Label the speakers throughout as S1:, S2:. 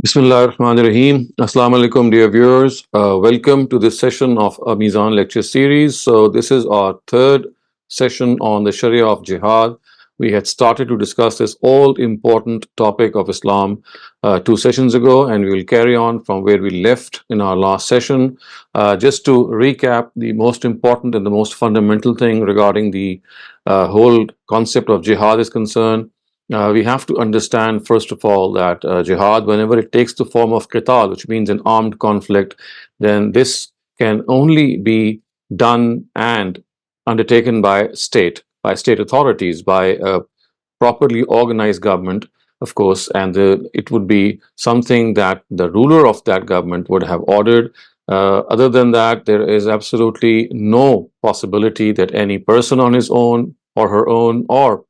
S1: Bismillah ar-Rahman ar-Rahim. Assalamu alaikum, dear viewers. Welcome to this session of a Meezan lecture series. So, this is our third session on the Shari'ah of Jihad. We had started to discuss this all important topic of Islam 2 sessions ago, and we will carry on from where we left in our last session. Just to recap, the most important and the most fundamental thing regarding the whole concept of jihad is concerned. We have to understand, first of all, that jihad, whenever it takes the form of qital, which means an armed conflict, then this can only be done and undertaken by state authorities, by a properly organized government, of course, and it would be something that the ruler of that government would have ordered. Other than that, there is absolutely no possibility that any person on his own or her own or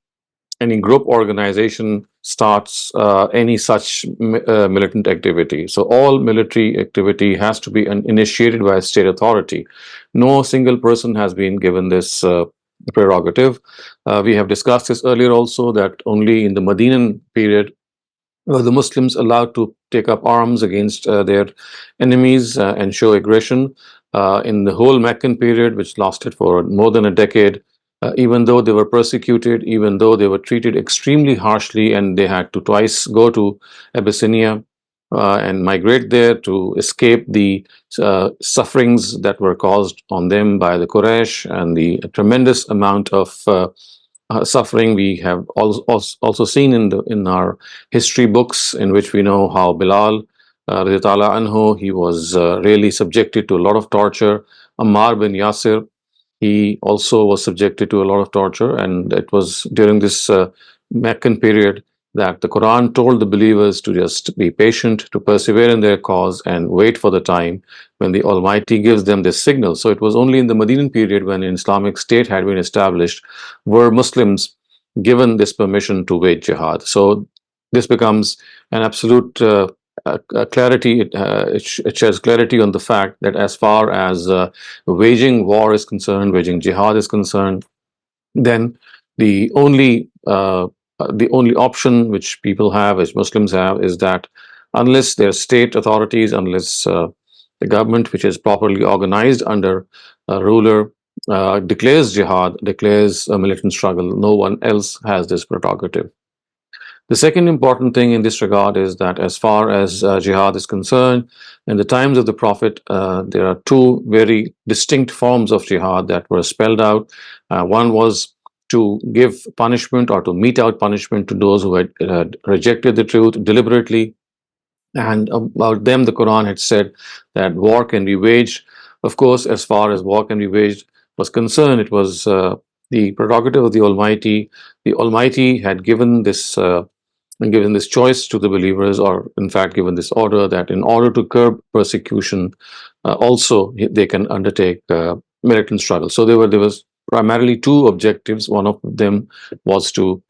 S1: any group organization starts any such militant activity. So all military activity has to be initiated by a state authority. No single person has been given this prerogative. We have discussed this earlier also, that only in the Medinan period were the Muslims allowed to take up arms against their enemies and show aggression. In the whole Meccan period, which lasted for more than a decade, even though they were persecuted, even though they were treated extremely harshly, and they had to twice go to Abyssinia and migrate there to escape the sufferings that were caused on them by the Quraysh and the tremendous amount of suffering we have also seen in our history books, in which we know how Bilal radiallahu anhu, he was really subjected to a lot of torture. Ammar bin Yasir, he also was subjected to a lot of torture, and it was during this Meccan period that the Quran told the believers to just be patient, to persevere in their cause, and wait for the time when the Almighty gives them this signal. So it was only in the Medinan period, when an Islamic state had been established, were Muslims given this permission to wage jihad. So this becomes an absolute clarity. It sheds clarity on the fact that as far as waging war is concerned, waging jihad is concerned, then the only option which people have, which Muslims have, is that unless their state authorities, unless the government, which is properly organized under a ruler, declares jihad, declares a militant struggle, no one else has this prerogative. The second important thing in this regard is that as far as jihad is concerned, in the times of the Prophet, there are two very distinct forms of jihad that were spelled out. One was to give punishment or to mete out punishment to those who had rejected the truth deliberately. And about them, the Quran had said that war can be waged. Of course, as far as war can be waged was concerned, it was the prerogative of the Almighty. The Almighty had given this choice to the believers, or in fact given this order, that in order to curb persecution, also they can undertake militant struggle. So there was primarily two objectives. One of them was to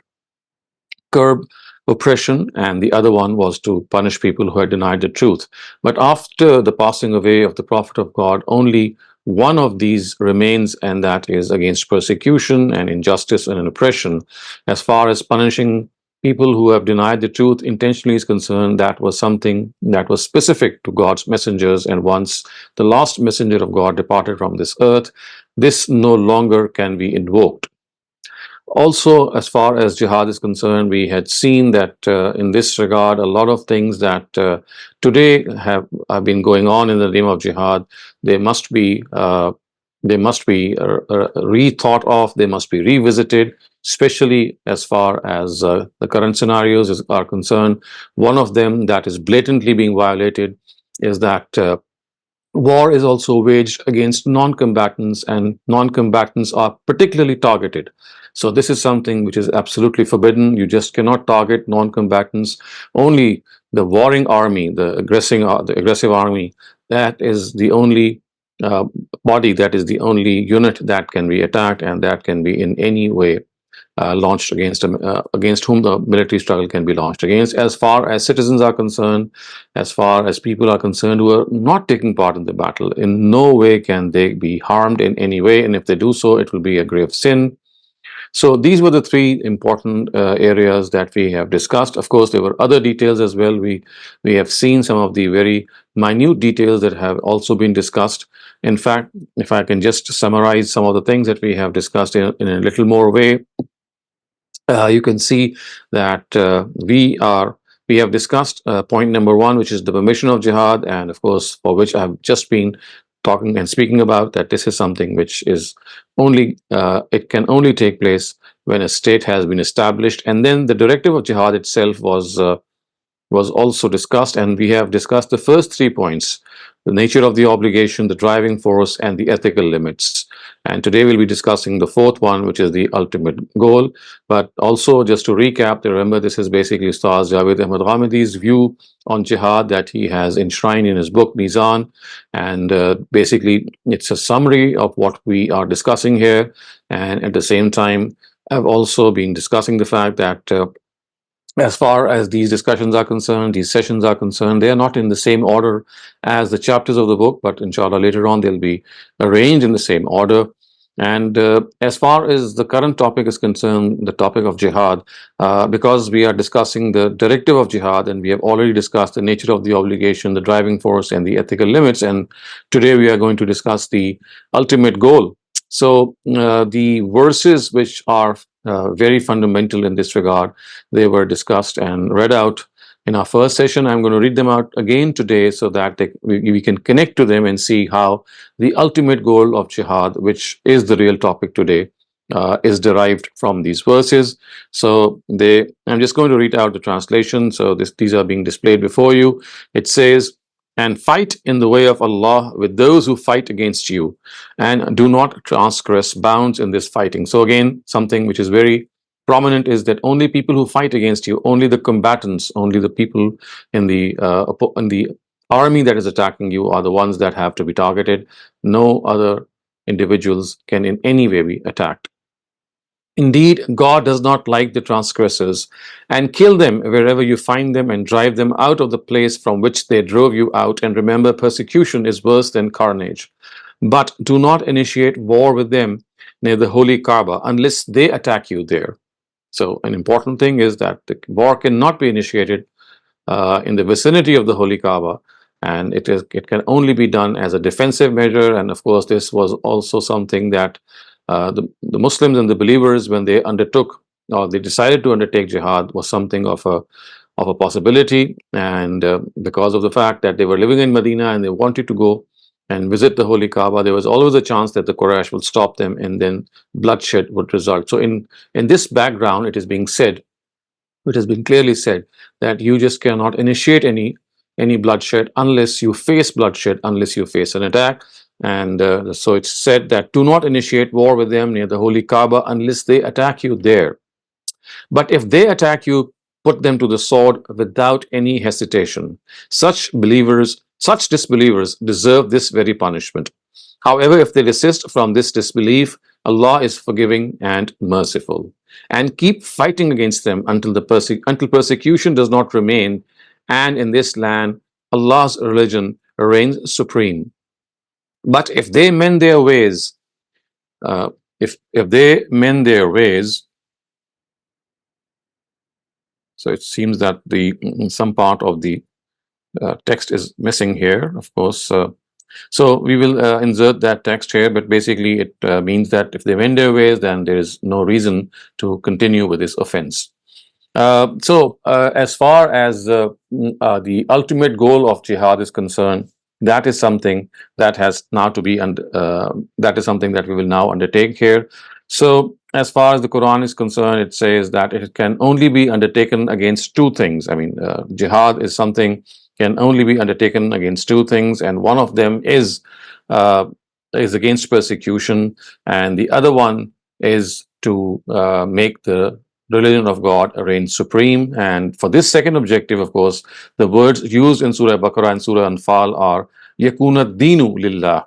S1: curb oppression, and the other one was to punish people who had denied the truth. But after the passing away of the Prophet of God, only one of these remains, and that is against persecution and injustice and oppression. As far as punishing people who have denied the truth intentionally is concerned, that was something that was specific to God's messengers, and once the last messenger of God departed from this earth, this no longer can be invoked. Also, as far as jihad is concerned, we had seen that in this regard, a lot of things that today have been going on in the name of jihad, they must be rethought of, they must be revisited, especially as far as the current scenarios are concerned. One of them that is blatantly being violated is that war is also waged against non-combatants, and non-combatants are particularly targeted. So this is something which is absolutely forbidden. You just cannot target non-combatants. Only the warring army, the aggressive army, that is the only body, that is the only unit that can be attacked, and that can be in any way launched against whom the military struggle can be launched against. As far as citizens are concerned, as far as people are concerned who are not taking part in the battle, in no way can they be harmed in any way, and if they do so, it will be a grave sin. So these were the three important areas that we have discussed. Of course, there were other details as well. We have seen some of the very minute details that have also been discussed. In fact, if I can just summarize some of the things that we have discussed in a little more way, you can see that we have discussed point number one, which is the permission of jihad, and of course, for which I've just been talking and speaking about, that this is something which is only it can only take place when a state has been established. And then the directive of jihad itself was also discussed, and we have discussed the first 3 points: the nature of the obligation, the driving force, and the ethical limits. And today we'll be discussing the fourth one, which is the ultimate goal. But also, just to recap, remember this is basically Ustaz Javed Ahmed Ghamidi's view on jihad that he has enshrined in his book Meezan. And basically, it's a summary of what we are discussing here. And at the same time, I've also been discussing the fact that as far as these discussions are concerned, these sessions are concerned, they are not in the same order as the chapters of the book, but inshallah later on they'll be arranged in the same order. And as far as the current topic is concerned, the topic of jihad, because we are discussing the directive of jihad, and we have already discussed the nature of the obligation, the driving force, and the ethical limits, and today we are going to discuss the ultimate goal. So the verses which are very fundamental in this regard, they were discussed and read out in our first session. I'm going to read them out again today so that we can connect to them and see how the ultimate goal of jihad, which is the real topic today, is derived from these verses. So I'm just going to read out the translation. So these are being displayed before you. It says, "And fight in the way of Allah with those who fight against you, and do not transgress bounds in this fighting." So again, something which is very prominent is that only people who fight against you, only the combatants, only the people in the army that is attacking you are the ones that have to be targeted. No other individuals can in any way be attacked. "Indeed, God does not like the transgressors, and kill them wherever you find them, and drive them out of the place from which they drove you out. And remember, persecution is worse than carnage. But do not initiate war with them near the holy Kaaba unless they attack you there." So an important thing is that the war cannot be initiated in the vicinity of the holy Kaaba, and it can only be done as a defensive measure. And of course, this was also something that the Muslims and the believers, when they undertook or they decided to undertake jihad, was something of a possibility. And because of the fact that they were living in Medina and they wanted to go and visit the holy Kaaba, there was always a chance that the Quraysh would stop them, and then bloodshed would result. So in this background, it is being said, it has been clearly said, that you just cannot initiate any bloodshed unless you face bloodshed, unless you face an attack. And so it's said that do not initiate war with them near the holy Kaaba unless they attack you there. But if they attack you, put them to the sword without any hesitation. Such disbelievers deserve this very punishment. However, if they desist from this disbelief, Allah is forgiving and merciful. And keep fighting against them until persecution does not remain, and in this land Allah's religion reigns supreme. But if they mend their ways, if they mend their ways, so it seems that some part of the text is missing here, of course. So we will insert that text here, but basically it means that if they mend their ways, then there is no reason to continue with this offense. As far as the ultimate goal of jihad is concerned, that is something that has now to be, that is something that we will now undertake here. So as far as the Quran is concerned, it says that it can only be undertaken against two things. I mean, jihad is something can only be undertaken against two things, and one of them is against persecution, and the other one is to make the religion of God reign supreme. And for this second objective, of course, the words used in Surah Baqarah and Surah Anfal are yakuna dinu lillah,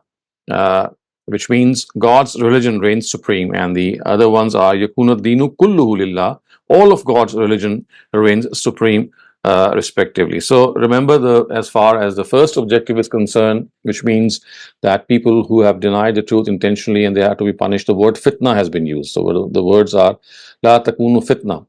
S1: which means God's religion reigns supreme, and the other ones are yakuna dinu kulluhu lillah, all of God's religion reigns supreme. respectively. So remember, as far as the first objective is concerned, which means that people who have denied the truth intentionally and they have to be punished, the word fitna has been used. So the words are la takunu fitna.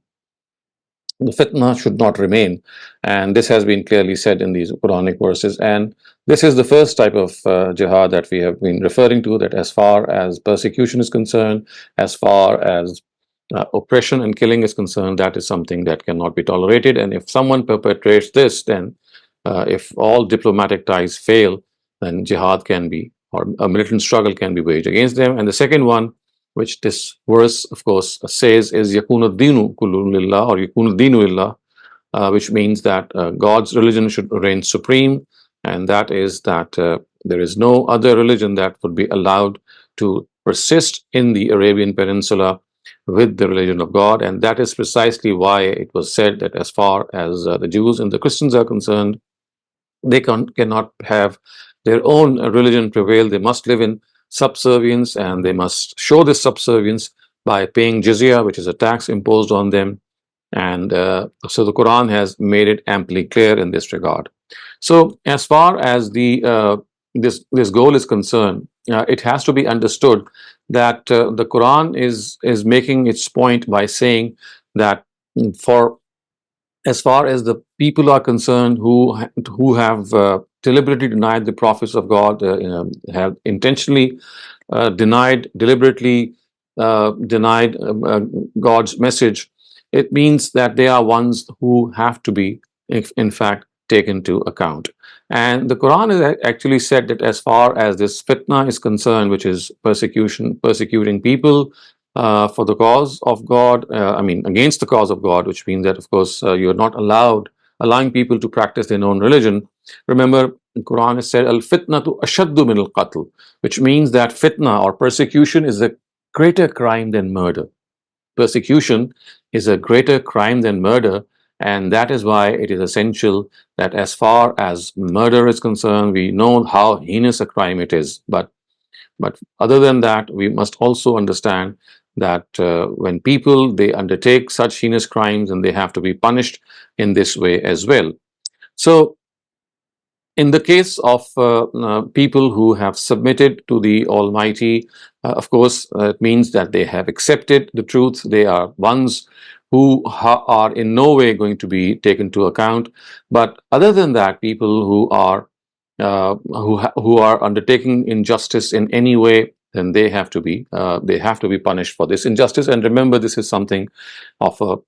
S1: The fitna should not remain, and this has been clearly said in these Quranic verses. And this is the first type of jihad that we have been referring to, that as far as persecution is concerned, as far as oppression and killing is concerned, that is something that cannot be tolerated. And if someone perpetrates this, then if all diplomatic ties fail, then jihad can be, or a militant struggle can be waged against them. And the second one, which this verse, of course, says, is yakunu dinu kullu lillah, or yakunu dinu lillah, which means that God's religion should reign supreme, and that is that there is no other religion that would be allowed to persist in the Arabian Peninsula with the religion of God. And that is precisely why it was said that as far as the Jews and the Christians are concerned, they cannot have their own religion prevail. They must live in subservience, and they must show this subservience by paying jizya, which is a tax imposed on them. And so the Quran has made it amply clear in this regard. So as far as this goal is concerned, it has to be understood that the Quran is making its point by saying that for as far as the people are concerned who have deliberately denied the prophets of God, have intentionally deliberately denied God's message, it means that they are ones who have to be, in fact, taken into account. And the Quran has actually said that as far as this fitna is concerned, which is persecuting people for the cause of God, against the cause of God, which means that, of course, you're not allowing people to practice their own religion. Remember, the Quran has said, al-fitnatu ashaddu min al-qatl, which means that fitna or persecution is a greater crime than murder. Persecution is a greater crime than murder, and that is why it is essential that as far as murder is concerned, we know how heinous a crime it is. But other than that, we must also understand that when people, they undertake such heinous crimes, and they have to be punished in this way as well. So in the case of people who have submitted to the Almighty, of course, it means that they have accepted the truth. They are ones who are in no way going to be taken into account. But other than that, people who are undertaking injustice in any way, then they have to be punished for this injustice. And remember, this is something of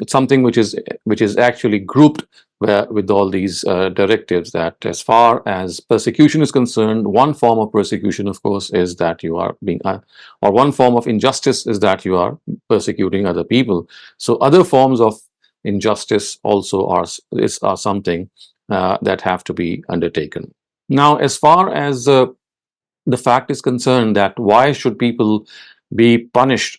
S1: something which is actually grouped with all these directives, that as far as persecution is concerned, one form of persecution, of course, is that you are being, or one form of injustice is that you are persecuting other people. So other forms of injustice also are something that have to be undertaken. Now, as far as the fact is concerned that why should people be punished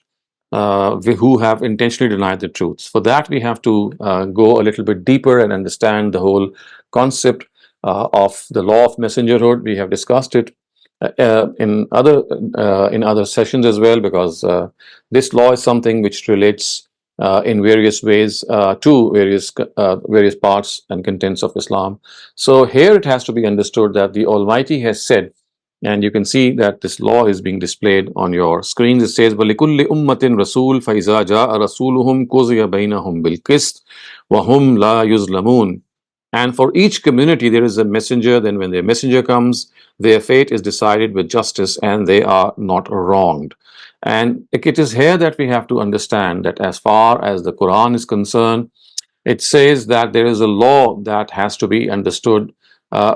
S1: who have intentionally denied the truths. For that, we have to go a little bit deeper and understand the whole concept of the law of messengerhood. We have discussed it in other sessions as well, because this law is something which relates in various ways to various parts and contents of Islam. So here it has to be understood that the Almighty has said, and you can see that this law is being displayed on your screens. It says, وَلِكُلِّ أُمَّةٍ رَسُولٌ فَإِذَا جَاءَ رَسُولُهُمْ قُضِيَ بَيْنَهُمْ بِالْقِسْطِ وَهُمْ لَا يُظْلَمُونَ. And for each community there is a messenger. Then when their messenger comes, their fate is decided with justice, and they are not wronged. And it is here that we have to understand that as far as the Quran is concerned, it says that there is a law that has to be understood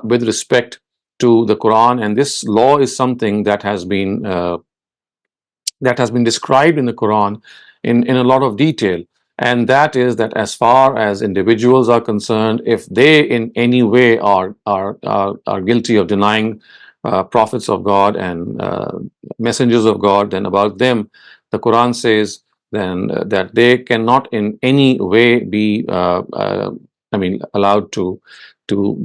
S1: with respect to the Quran, and this law is something that has been described in the Quran in a lot of detail. And that is that as far as individuals are concerned, if they in any way are guilty of denying prophets of God and messengers of God, then about them the Quran says then that they cannot in any way be allowed to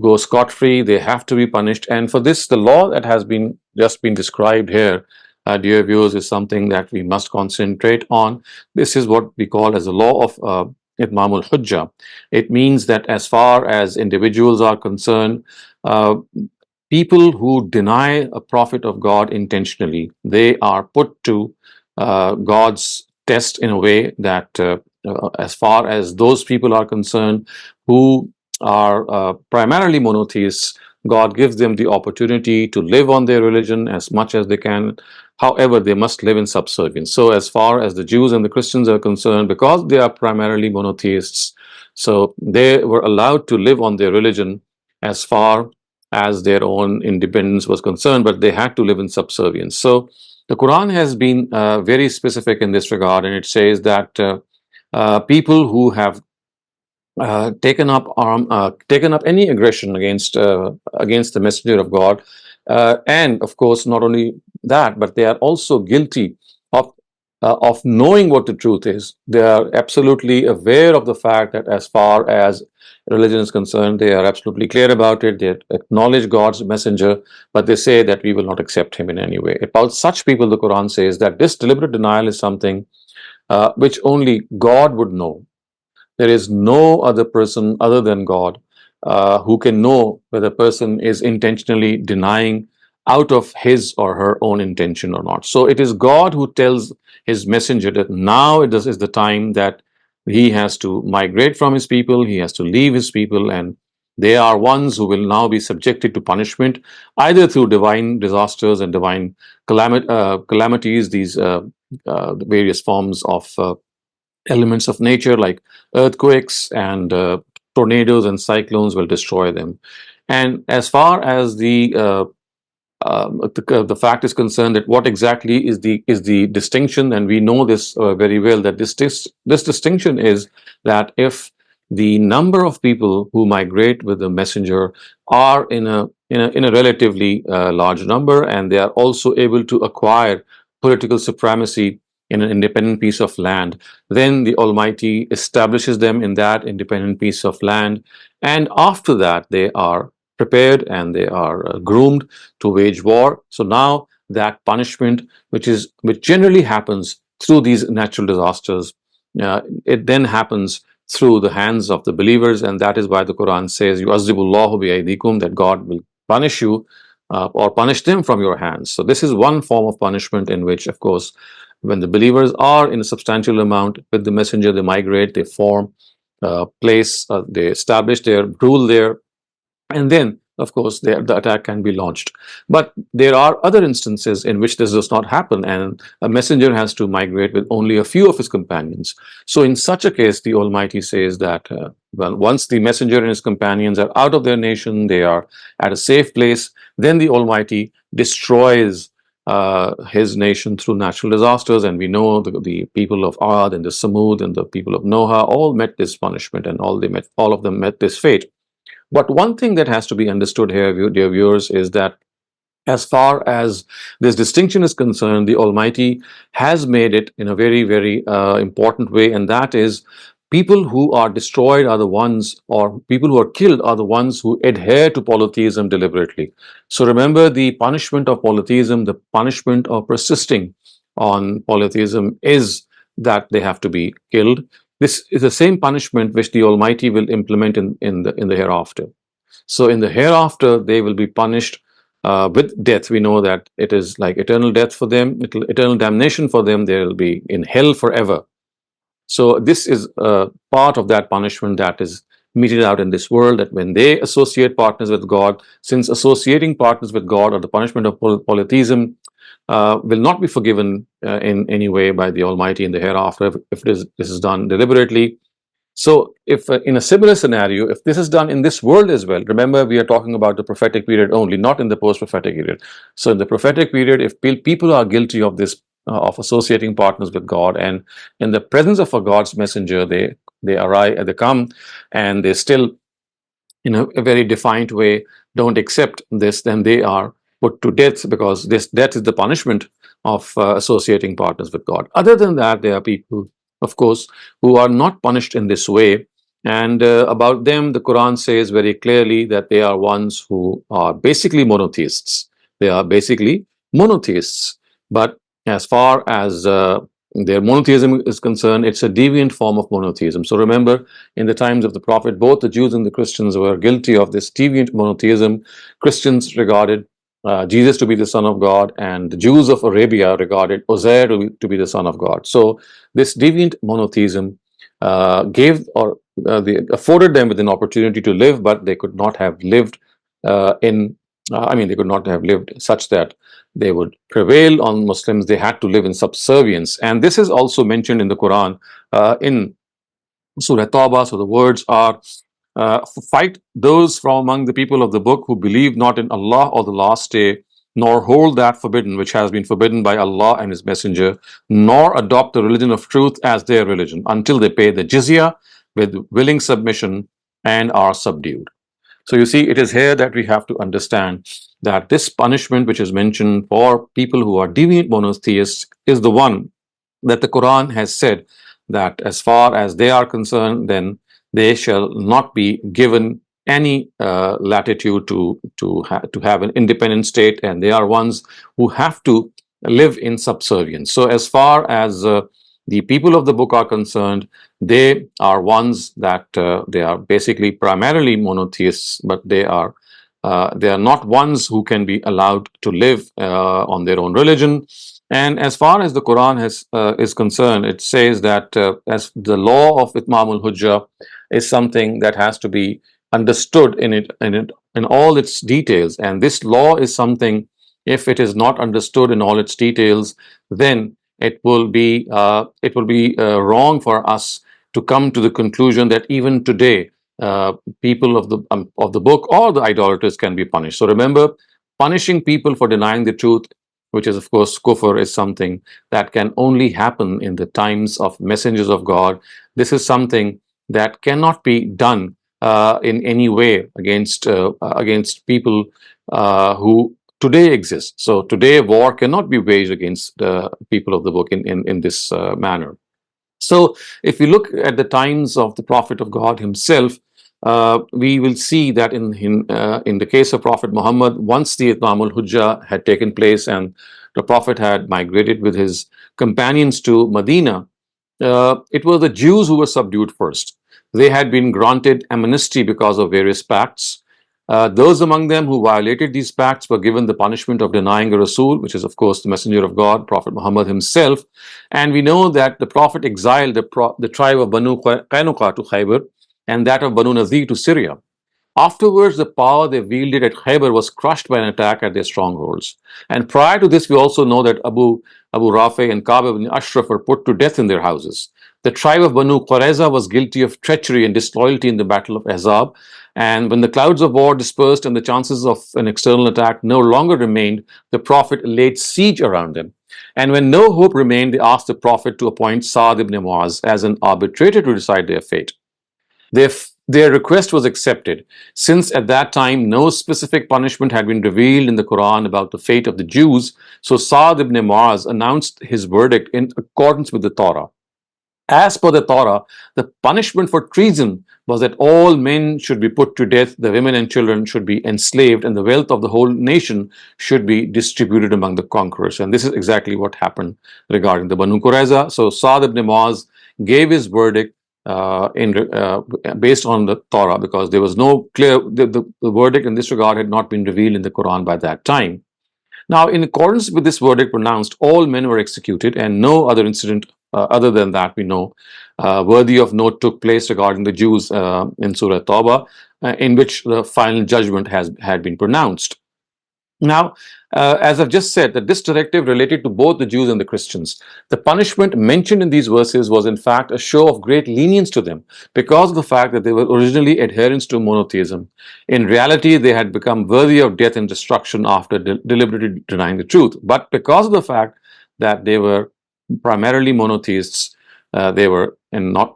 S1: go scot-free. They have to be punished. And for this, the law that has been just been described here, dear viewers, is something that we must concentrate on. This is what we call as the law of itmamul hujjah. It means that as far as individuals are concerned, uh, people who deny a prophet of God intentionally, they are put to God's test in a way that, as far as those people are concerned who are primarily monotheists, God gives them the opportunity to live on their religion as much as they can. However, they must live in subservience. So, as far as the Jews and the Christians are concerned, because they are primarily monotheists, so they were allowed to live on their religion as far as their own independence was concerned, but they had to live in subservience. So, the Quran has been very specific in this regard, and it says that people who have taken up any aggression against the messenger of God, and of course, not only that, but they are also guilty of knowing what the truth is. They are absolutely aware of the fact that, as far as religion is concerned, they are absolutely clear about it. They acknowledge God's messenger, but they say that we will not accept him in any way. About such people, the Quran says that this deliberate denial is something which only God would know. There is no other person other than God who can know whether a person is intentionally denying out of his or her own intention or not. So it is God who tells his messenger that now it is the time that he has to migrate from his people, he has to leave his people, and they are ones who will now be subjected to punishment, either through divine disasters and divine calamities, these various forms of elements of nature like earthquakes and tornadoes and cyclones will destroy them. And as far as the fact is concerned, that what exactly is the distinction, and we know this very well, that this distinction is that if the number of people who migrate with the messenger are in a relatively large number, and they are also able to acquire political supremacy in an independent piece of land, then the Almighty establishes them in that independent piece of land, and after that they are prepared and they are groomed to wage war. So now that punishment, which generally happens through these natural disasters, it then happens through the hands of the believers, and that is why the Quran says, "Yu'azzibullahu bi'aydikum," that God will punish you or punish them from your hands. So this is one form of punishment in which, of course, when the believers are in a substantial amount with the messenger, they migrate, they form place, they establish their rule there, and then of course the attack can be launched. But there are other instances in which this does not happen, and a messenger has to migrate with only a few of his companions. So in such a case, the Almighty says that well, once the messenger and his companions are out of their nation, they are at a safe place, then the Almighty destroys his nation through natural disasters. And we know the people of Ad and the Samud and the people of Noah all met this punishment, and all of them met this fate. But one thing that has to be understood here, dear viewers, is that as far as this distinction is concerned, the Almighty has made it in a very, very important way, and that is, people who are destroyed are the ones, or people who are killed are the ones who adhere to polytheism deliberately. So remember, the punishment of polytheism, the punishment of persisting on polytheism, is that they have to be killed. This is the same punishment which the Almighty will implement in the hereafter. So in the hereafter, they will be punished with death. We know that it is like eternal death for them, eternal damnation for them. They will be in hell forever. So this is part of that punishment that is meted out in this world, that when they associate partners with God, since associating partners with God or the punishment of polytheism will not be forgiven in any way by the Almighty in the hereafter if this is done deliberately. So if in a similar scenario, if this is done in this world as well, remember we are talking about the prophetic period only, not in the post-prophetic period. So in the prophetic period, if people are guilty of this, of associating partners with God, and in the presence of a God's messenger, they arrive, they come, and they still, in a very defined way, don't accept this, then they are put to death, because this death is the punishment of associating partners with God. Other than that, there are people, of course, who are not punished in this way. And about them, the Quran says very clearly that they are ones who are basically monotheists. They are basically monotheists. But as far as their monotheism is concerned, it's a deviant form of monotheism. So remember, in the times of the Prophet, both the Jews and the Christians were guilty of this deviant monotheism. Christians regarded Jesus to be the Son of God, and the Jews of Arabia regarded Uzair to be the Son of God. So this deviant monotheism gave or afforded them with an opportunity to live, but they could not have lived they could not have lived such that they would prevail on Muslims. They had to live in subservience. And this is also mentioned in the Quran in Surah Tawbah. So the words are, fight those from among the people of the book who believe not in Allah or the last day, nor hold that forbidden which has been forbidden by Allah and His Messenger, nor adopt the religion of truth as their religion until they pay the jizya with willing submission and are subdued. So you see, it is here that we have to understand that this punishment which is mentioned for people who are deviant monotheists is the one that the Quran has said that as far as they are concerned, then they shall not be given any latitude to have an independent state, and they are ones who have to live in subservience. So as far as the people of the book are concerned, they are ones that they are basically primarily monotheists, but they are not ones who can be allowed to live on their own religion. And as far as the Quran is concerned, it says that as the law of Itmam al-Hujjah is something that has to be understood in all its details. And this law is something, if it is not understood in all its details, then it will be wrong for us to come to the conclusion that even today people of the book or the idolaters can be punished. So remember, punishing people for denying the truth, which is of course kufr, is something that can only happen in the times of messengers of God. This is something that cannot be done in any way against people who today exist. So today war cannot be waged against the people of the book in this manner. So if we look at the times of the Prophet of God himself, we will see that in the case of Prophet Muhammad, once the Itmam al-Hujjah had taken place and the Prophet had migrated with his companions to Medina, it was the Jews who were subdued first. They had been granted amnesty because of various pacts. Those among them who violated these pacts were given the punishment of denying a Rasul, which is, of course, the Messenger of God, Prophet Muhammad himself. And we know that the Prophet exiled the tribe of Banu Qaynuqa to Khaybar and that of Banu Nazir to Syria. Afterwards, the power they wielded at Khaybar was crushed by an attack at their strongholds. And prior to this, we also know that Abu Rafi and Ka'b ibn Ashraf were put to death in their houses. The tribe of Banu Qurayza was guilty of treachery and disloyalty in the Battle of Ahzab. And when the clouds of war dispersed and the chances of an external attack no longer remained, the Prophet laid siege around them. And when no hope remained, they asked the Prophet to appoint Sa'd ibn Mu'az as an arbitrator to decide their fate. Their request was accepted, since at that time no specific punishment had been revealed in the Quran about the fate of the Jews. So Sa'd ibn Mu'az announced his verdict in accordance with the Torah. As per the Torah, the punishment for treason was that all men should be put to death, the women and children should be enslaved, and the wealth of the whole nation should be distributed among the conquerors. And this is exactly what happened regarding the Banu Qurayza. So Sa'd ibn Mu'az gave his verdict based on the Torah, because there was no clear, the verdict in this regard had not been revealed in the Quran by that time. Now, in accordance with this verdict pronounced, all men were executed, and no other incident other than that we know worthy of note took place regarding the Jews in Surah Tawbah, in which the final judgment had been pronounced. Now, as I've just said, that this directive related to both the Jews and the Christians. The punishment mentioned in these verses was in fact a show of great lenience to them because of the fact that they were originally adherents to monotheism. In reality, they had become worthy of death and destruction after deliberately denying the truth. But because of the fact that they were primarily monotheists, they were not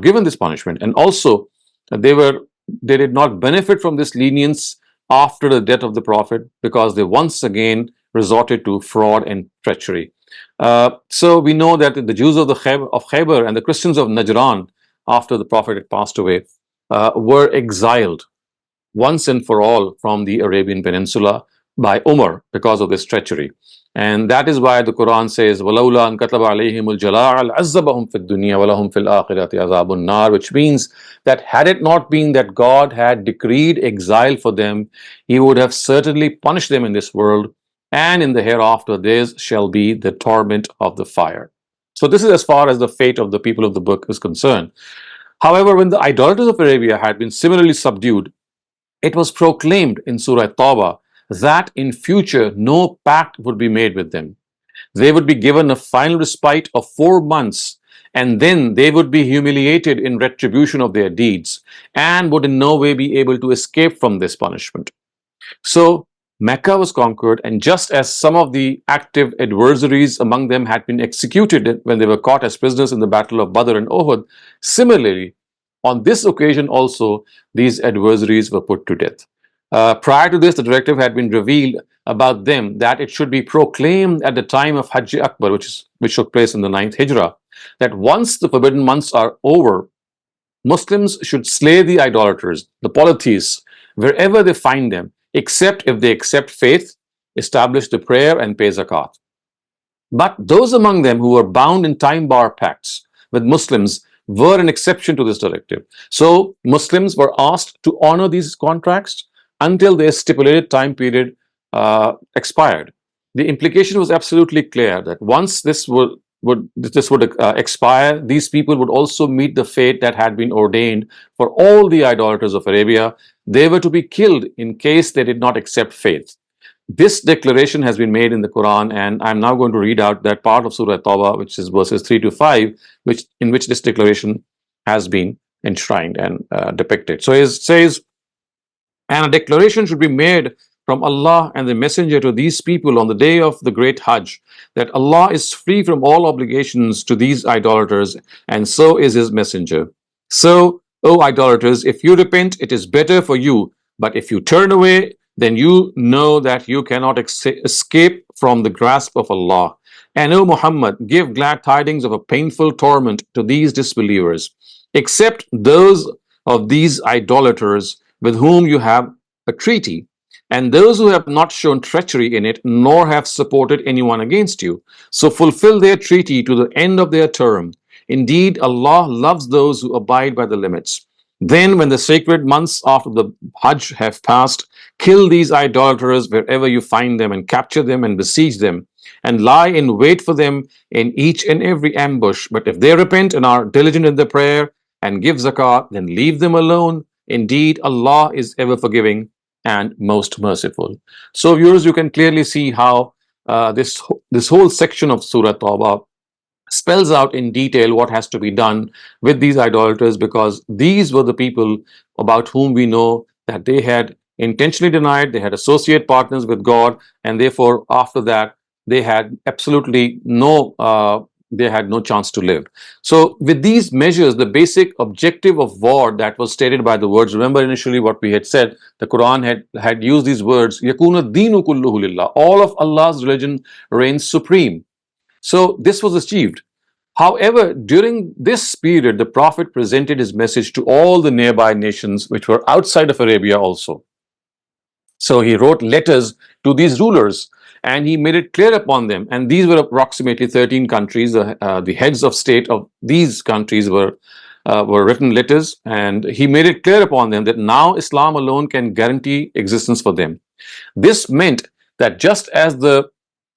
S1: given this punishment, and also they did not benefit from this lenience after the death of the Prophet, because they once again resorted to fraud and treachery. So we know that the Jews of Khaybar and the Christians of Najran, after the Prophet had passed away, were exiled once and for all from the Arabian Peninsula by Umar because of this treachery. And that is why the Quran says, وَلَوْلَا أَنْ كَتَبَ عَلَيْهِمُ الْجَلَاعَ لَعَذَّبَهُمْ فِي الدُّنْيَا وَلَهُمْ فِي الْآخِرَةِ عَذَابُ النَّارِ, which means that had it not been that God had decreed exile for them, He would have certainly punished them in this world, and in the hereafter theirs shall be the torment of the fire. So this is as far as the fate of the people of the book is concerned. However, when the idolaters of Arabia had been similarly subdued, it was proclaimed in Surah Tawbah that in future no pact would be made with them. They would be given a final respite of 4 months, and then they would be humiliated in retribution of their deeds and would in no way be able to escape from this punishment. So Mecca was conquered, and just as some of the active adversaries among them had been executed when they were caught as prisoners in the Battle of Badr and Uhud, similarly, on this occasion also, these adversaries were put to death. Prior to this, the directive had been revealed about them that it should be proclaimed at the time of Hajj Akbar, which took place in the 9th Hijrah, that once the forbidden months are over, Muslims should slay the idolaters, the polytheists, wherever they find them, except if they accept faith, establish the prayer, and pay zakat. But those among them who were bound in time bar pacts with Muslims were an exception to this directive. So Muslims were asked to honor these contracts until their stipulated time period expired. The implication was absolutely clear that once this would expire, these people would also meet the fate that had been ordained for all the idolaters of Arabia. They were to be killed in case they did not accept faith. This declaration has been made in the Quran, and I'm now going to read out that part of Surah Tawbah, which is verses 3 to 5, in which this declaration has been enshrined and depicted. So it says, and a declaration should be made from Allah and the Messenger to these people on the day of the great Hajj, that Allah is free from all obligations to these idolaters, and so is His Messenger. So, O idolaters, if you repent, it is better for you, but if you turn away, then you know that you cannot escape from the grasp of Allah. And O Muhammad, give glad tidings of a painful torment to these disbelievers, except those of these idolaters with whom you have a treaty, and those who have not shown treachery in it, nor have supported anyone against you. So fulfill their treaty to the end of their term. Indeed, Allah loves those who abide by the limits. Then, when the sacred months after the Hajj have passed, kill these idolaters wherever you find them, and capture them and besiege them, and lie in wait for them in each and every ambush. But if they repent and are diligent in their prayer and give zakat, then leave them alone. Indeed, Allah is ever forgiving and most merciful. So, viewers, you can clearly see how this whole section of Surah Tawbah spells out in detail what has to be done with these idolaters, because these were the people about whom we know that they had intentionally denied, they had associate partners with God, and therefore after that they had absolutely they had no chance to live. So with these measures, the basic objective of war that was stated by the words, remember initially what we had said, the Quran had used these words, yakuna deenu kulluhu lillah, all of Allah's religion reigns supreme. So this was achieved. However, during this period, the Prophet presented his message to all the nearby nations which were outside of Arabia also. So he wrote letters to these rulers, and he made it clear upon them. And these were approximately 13 countries. The heads of state of these countries were written letters, and he made it clear upon them that now Islam alone can guarantee existence for them. This meant that just as the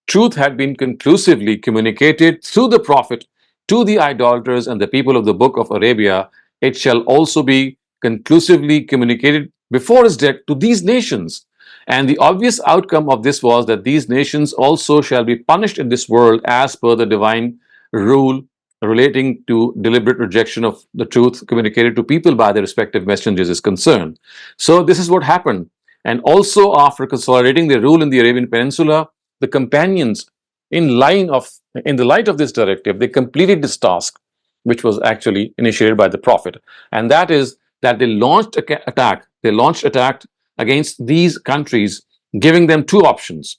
S1: truth had been conclusively communicated through the Prophet to the idolaters and the people of the Book of Arabia, it shall also be conclusively communicated before his death to these nations. And the obvious outcome of this was that these nations also shall be punished in this world as per the divine rule relating to deliberate rejection of the truth communicated to people by their respective messengers is concerned. So this is what happened. And also, after consolidating their rule in the Arabian Peninsula, the companions, in the light of this directive, they completed this task, which was actually initiated by the Prophet. And that is that they launched attack. They launched attack against these countries, giving them two options.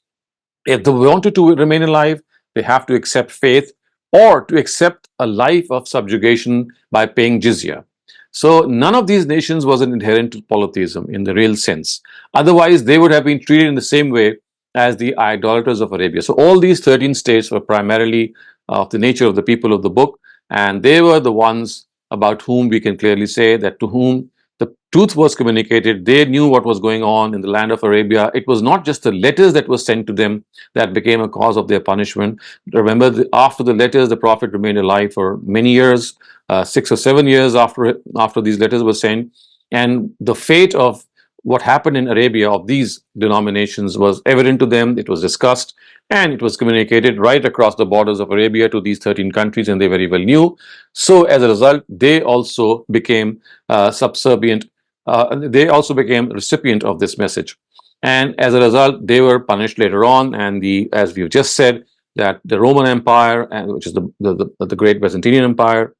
S1: If they wanted to remain alive, they have to accept faith, or to accept a life of subjugation by paying jizya. So none of these nations was an adherent to polytheism in the real sense. Otherwise, they would have been treated in the same way as the idolaters of Arabia. So all these 13 states were primarily of the nature of the people of the book, and they were the ones about whom we can clearly say that to whom the truth was communicated. They knew what was going on in the land of Arabia. It was not just the letters that were sent to them that became a cause of their punishment. Remember, after the letters, the Prophet remained alive for many years, 6 or 7 years after these letters were sent, and the fate of what happened in Arabia of these denominations was evident to them. It was discussed and it was communicated right across the borders of Arabia to these 13 countries, and they very well knew. So, as a result, they also became subservient. They also became recipient of this message, and as a result, they were punished later on. And as we've just said, that the Roman Empire, which is the Great Byzantine Empire,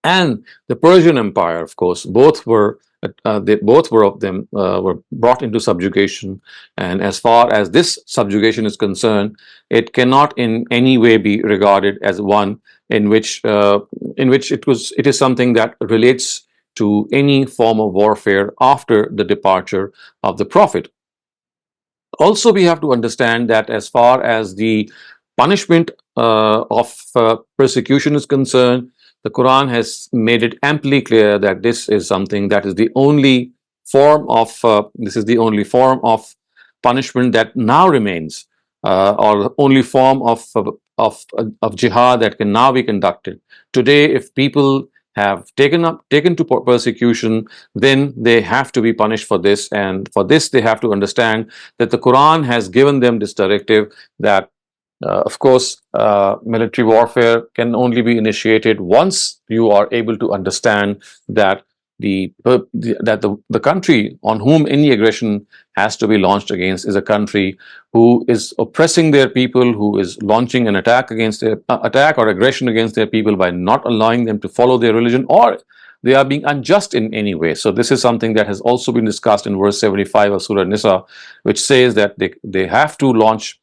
S1: and the Persian Empire, of course, both were of them were brought into subjugation. And as far as this subjugation is concerned, it cannot in any way be regarded as one in which it is something that relates to any form of warfare after the departure of the Prophet. Also, we have to understand that as far as the punishment of persecution is concerned, the Quran has made it amply clear that this is something that is the only form of punishment that now remains, or the only form of jihad that can now be conducted today. If people have taken to persecution, then they have to be punished for this, and for this they have to understand that the Quran has given them this directive that of course, military warfare can only be initiated once you are able to understand that the country on whom any aggression has to be launched against is a country who is oppressing their people, who is launching an attack against their attack or aggression against their people by not allowing them to follow their religion, or they are being unjust in any way. So this is something that has also been discussed in verse 75 of Surah Nisa, which says that they have to launch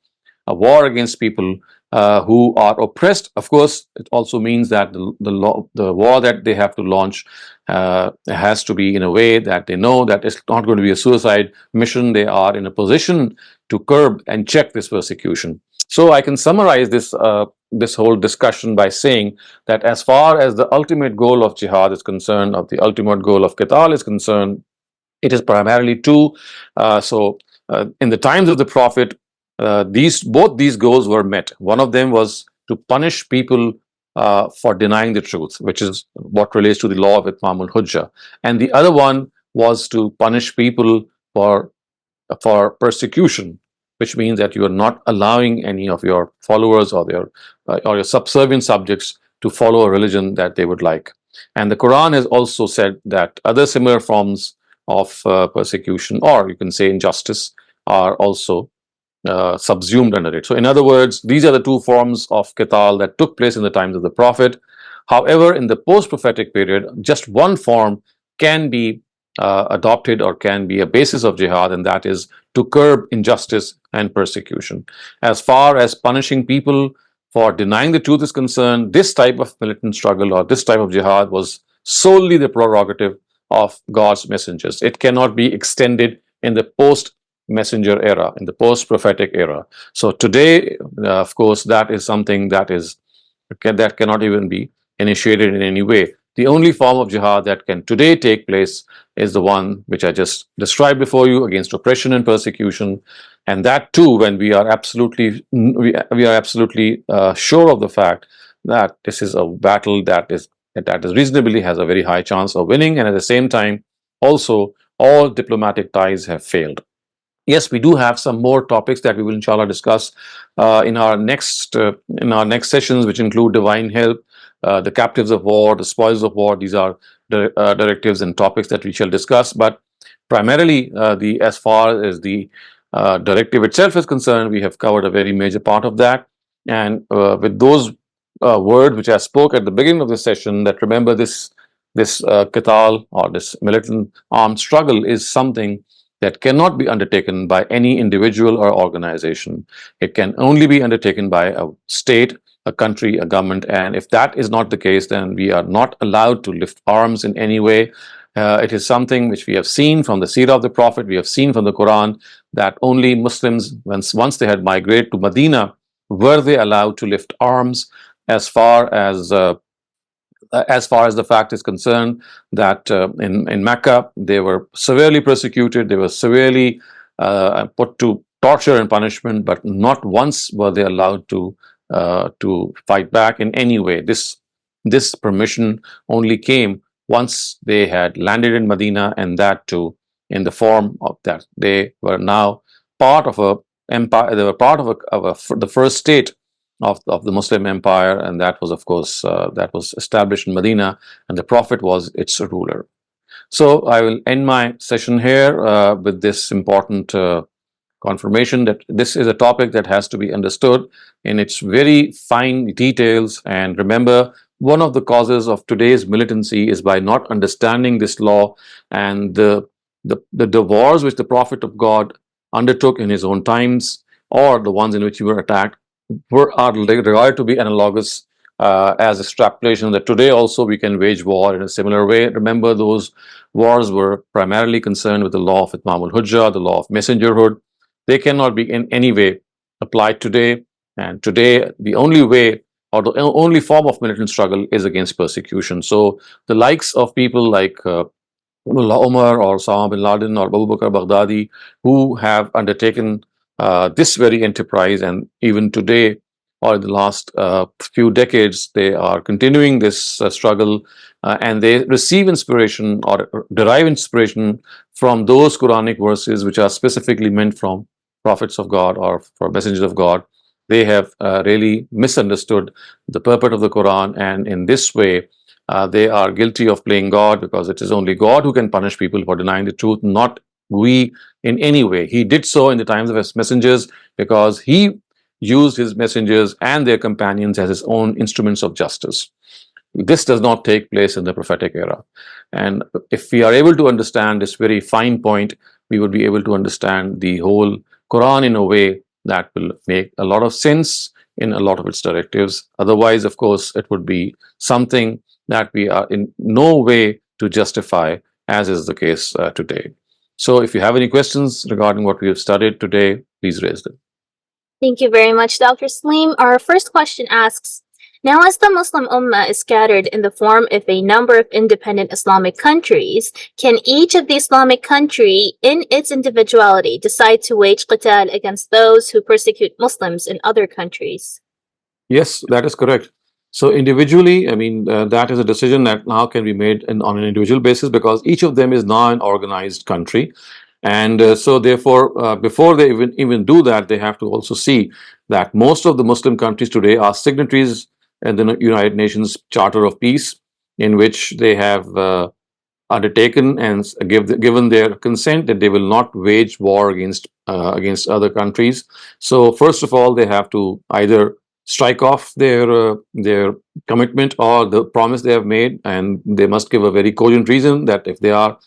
S1: a war against people who are oppressed. Of course, it also means that the war that they have to launch has to be in a way that they know that it's not going to be a suicide mission. They are in a position to curb and check this persecution. So I can summarize this whole discussion by saying that as far as the ultimate goal of jihad is concerned, of the ultimate goal of qital is concerned, it is primarily two. In the times of the Prophet, both these goals were met. One of them was to punish people for denying the truth, which is what relates to the law of Itmamul Hujjah, and the other one was to punish people for persecution, which means that you are not allowing any of your followers or your subservient subjects to follow a religion that they would like. And the Quran has also said that other similar forms of persecution, or you can say injustice, are also subsumed under it. So, in other words, these are the two forms of qital that took place in the times of the Prophet. However, in the post-prophetic period, just one form can be adopted or can be a basis of jihad, and that is to curb injustice and persecution. As far as punishing people for denying the truth is concerned, this type of militant struggle or this type of jihad was solely the prerogative of God's messengers. It cannot be extended in the post-messenger era, in the post-prophetic era. So today, of course, that is something that cannot even be initiated in any way. The only form of jihad that can today take place is the one which I just described before you, against oppression and persecution, and that too when we are absolutely sure of the fact that this is a battle that is reasonably has a very high chance of winning, and at the same time also all diplomatic ties have failed. Yes, we do have some more topics that we will inshallah discuss in our next sessions, which include divine help, the captives of war, the spoils of war. These are the directives and topics that we shall discuss. But primarily, as far as the directive itself is concerned, we have covered a very major part of that. And with those words which I spoke at the beginning of the session, that remember this qital or this militant armed struggle is something that cannot be undertaken by any individual or organization. It can only be undertaken by a state, a country, a government, and if that is not the case, then we are not allowed to lift arms in any way. It is something which we have seen from the Seerah of the Prophet, we have seen from the Quran, that only Muslims, once they had migrated to Medina, were they allowed to lift arms, as far as the fact is concerned that in Mecca they were severely persecuted, they were severely put to torture and punishment, but not once were they allowed to fight back in any way. This permission only came once they had landed in Medina, and that too in the form of that they were now part of a empire. They were part of the first state of the Muslim empire, and that was, of course, that was established in Medina, and the Prophet was its ruler. So I will end my session here with this important confirmation that this is a topic that has to be understood in its very fine details. And remember, one of the causes of today's militancy is by not understanding this law, and the wars which the Prophet of God undertook in his own times, or the ones in which he were attacked, are regarded to be analogous as extrapolation, that today also we can wage war in a similar way. Remember, those wars were primarily concerned with the law of Itmam al-Hujjah, the law of messengerhood. They cannot be in any way applied today. And today, the only way or the only form of militant struggle is against persecution. So the likes of people like Mullah Omar or Osama bin Laden or Abu Bakr Baghdadi, who have undertaken this very enterprise, and even today or in the last few decades, they are continuing this struggle, and they receive inspiration or derive inspiration from those Quranic verses which are specifically meant from prophets of God or for messengers of God. They have really misunderstood the purport of the Quran, and in this way, they are guilty of playing God, because it is only God who can punish people for denying the truth, not we in any way. He did so in the times of his messengers, because he used his messengers and their companions as his own instruments of justice. This does not take place in the prophetic era. And if we are able to understand this very fine point, we would be able to understand the whole Quran in a way that will make a lot of sense in a lot of its directives. Otherwise, of course, it would be something that we are in no way to justify, as is the case today. So if you have any questions regarding what we have studied today, please raise them.
S2: Thank you very much, Dr. Saleem. Our first question asks, now as the Muslim Ummah is scattered in the form of a number of independent Islamic countries, can each of the Islamic country, in its individuality, decide to wage qital against those who persecute Muslims in other countries?
S1: Yes, that is correct. So individually, I mean, that is a decision that now can be made on an individual basis, because each of them is now an organized country. And so therefore, before they even do that, they have to also see that most of the Muslim countries today are signatories in the United Nations Charter of Peace, in which they have undertaken and given their consent that they will not wage war against other countries. So first of all, they have to either strike off their commitment or the promise they have made, and they must give a very cogent reason that if they are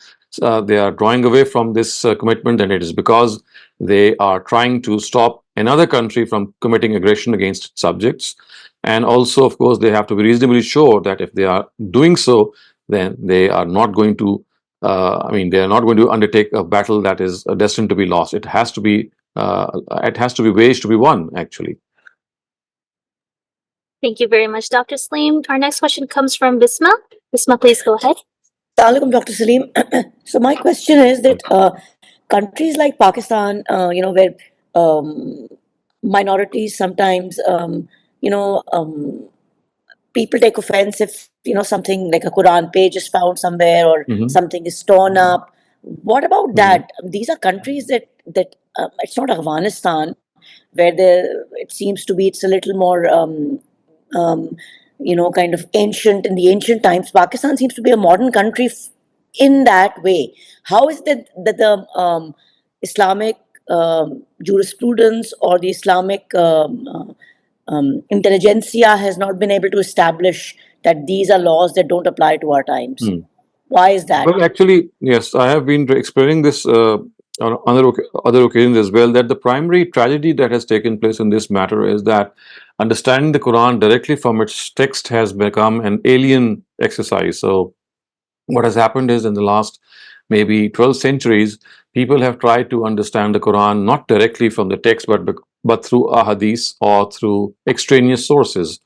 S1: drawing away from this commitment, then it is because they are trying to stop another country from committing aggression against its subjects. And also, of course, they have to be reasonably sure that if they are doing so, then they are not going to they are not going to undertake a battle that is destined to be lost. It has to be waged to be won, actually.
S2: Thank you very much, Dr. Saleem. Our next question comes from Bisma. Bisma, please go ahead.
S3: Assalamualaikum, Dr. Saleem. So my question is that countries like Pakistan, where minorities sometimes, people take offense if something like a Quran page is found somewhere, or something is torn up. What about that? These are countries that it's not Afghanistan, where it seems to be, it's a little more kind of ancient. In the ancient times, Pakistan seems to be a modern country in that way. How is it that the Islamic jurisprudence or the Islamic intelligentsia has not been able to establish that these are laws that don't apply to our times? Why is that?
S1: Well, actually, yes, I have been explaining this on other occasions as well, that the primary tragedy that has taken place in this matter is that understanding the Quran directly from its text has become an alien exercise. So what has happened is in the last maybe 12 centuries, people have tried to understand the Quran not directly from the text, but through ahadith or through extraneous sources.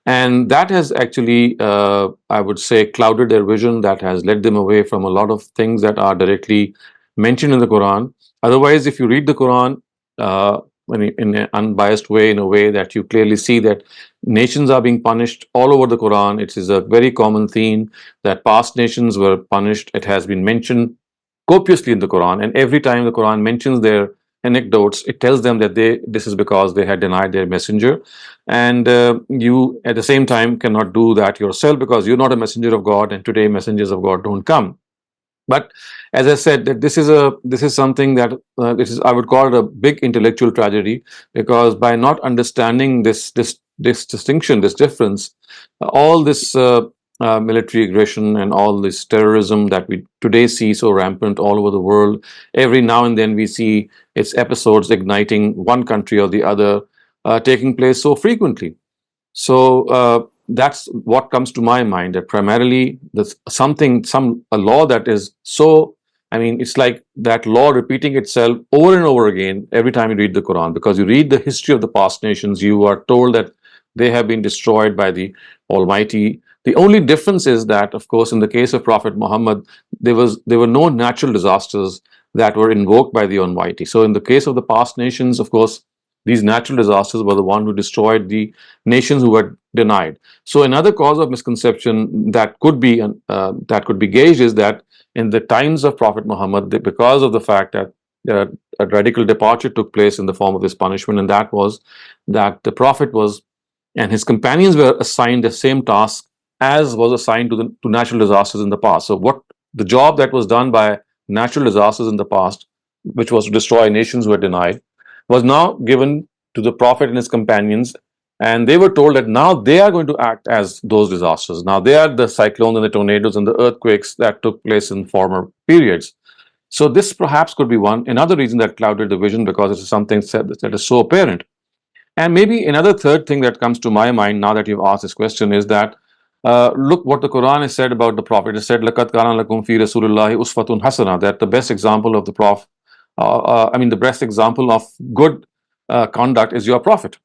S1: And that has actually, I would say, clouded their vision. That has led them away from a lot of things that are directly mentioned in the Quran. Otherwise, if you read the Quran in an unbiased way, in a way that you clearly see that nations are being punished all over the Quran, it is a very common theme that past nations were punished. It has been mentioned copiously in the Quran, and every time the Quran mentions their anecdotes, it tells them that this is because they had denied their messenger. And you at the same time cannot do that yourself because you're not a messenger of God, and today messengers of God don't come. But as I said, that this is something that this is, I would call it a big intellectual tragedy, because by not understanding this distinction, this difference, all this military aggression and all this terrorism that we today see so rampant all over the world, every now and then we see its episodes igniting one country or the other, taking place so frequently. So that's what comes to my mind. That primarily, there's a law that is so. I mean, it's like that law repeating itself over and over again every time you read the Quran. Because you read the history of the past nations, you are told that they have been destroyed by the Almighty. The only difference is that, of course, in the case of Prophet Muhammad, there were no natural disasters that were invoked by the Almighty. So, in the case of the past nations, of course, these natural disasters were the one who destroyed the nations who were denied. So another cause of misconception that could be gauged is that in the times of Prophet Muhammad, because of the fact that a radical departure took place in the form of this punishment, and that was that the Prophet was and his companions were assigned the same task as was assigned to natural disasters in the past. So what the job that was done by natural disasters in the past, which was to destroy nations who were denied, was now given to the Prophet and his companions, and they were told that now they are going to act as those disasters. Now they are the cyclones and the tornadoes and the earthquakes that took place in former periods. So this perhaps could be another reason that clouded the vision, because it is something that is so apparent. And maybe another third thing that comes to my mind now that you've asked this question is that look what the Quran has said about the Prophet. It said, "Laqad kana lakum fi Rasulillahi uswatun hasana," that the best example of the Prophet, the best example of good conduct is your Prophet.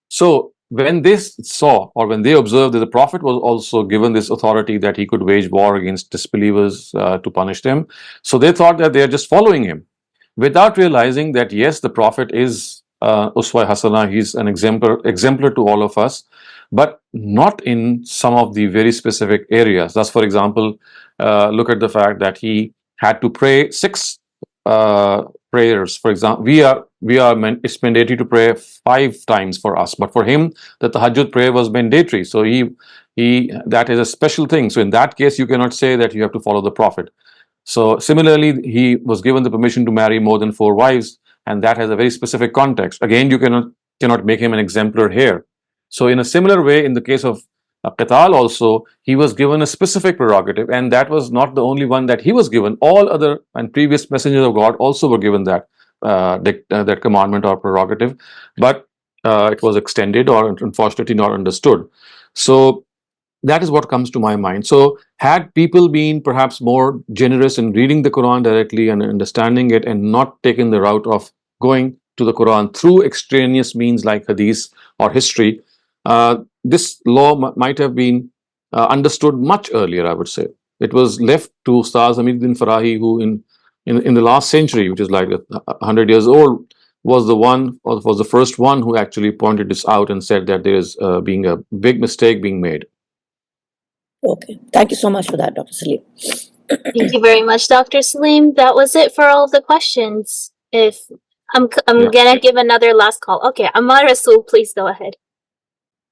S1: So when they saw, or when they observed that the Prophet was also given this authority that he could wage war against disbelievers to punish them, so they thought that they are just following him, without realizing that yes, the Prophet is Uswa Hasana, he's an exemplar to all of us, but not in some of the very specific areas. Thus, for example, look at the fact that he had to pray 6 prayers. For example, it's mandatory to pray 5 times for us, but for him, the tahajjud prayer was mandatory. So he that is a special thing. So in that case, you cannot say that you have to follow the Prophet. So similarly, he was given the permission to marry more than 4 wives, and that has a very specific context. Again, you cannot make him an exemplar here. So in a similar way, in the case of Qital also, he was given a specific prerogative, and that was not the only one that he was given. All other and previous messengers of God also were given that commandment or prerogative, but it was extended or unfortunately not understood. So that is what comes to my mind. So had people been perhaps more generous in reading the Quran directly and understanding it, and not taken the route of going to the Quran through extraneous means like hadith or history, this law might have been understood much earlier, I would say. It was left to Ustaz Amin Farahi, who in the last century, which is like 100 years old, was the first one who actually pointed this out and said that there is being a big mistake being made.
S3: Okay. Thank you so much for that, Dr. Saleem.
S2: Thank you very much, Dr. Saleem. That was it for all of the questions. If I'm gonna give another last call. Okay, Ammar Rasul, please go ahead.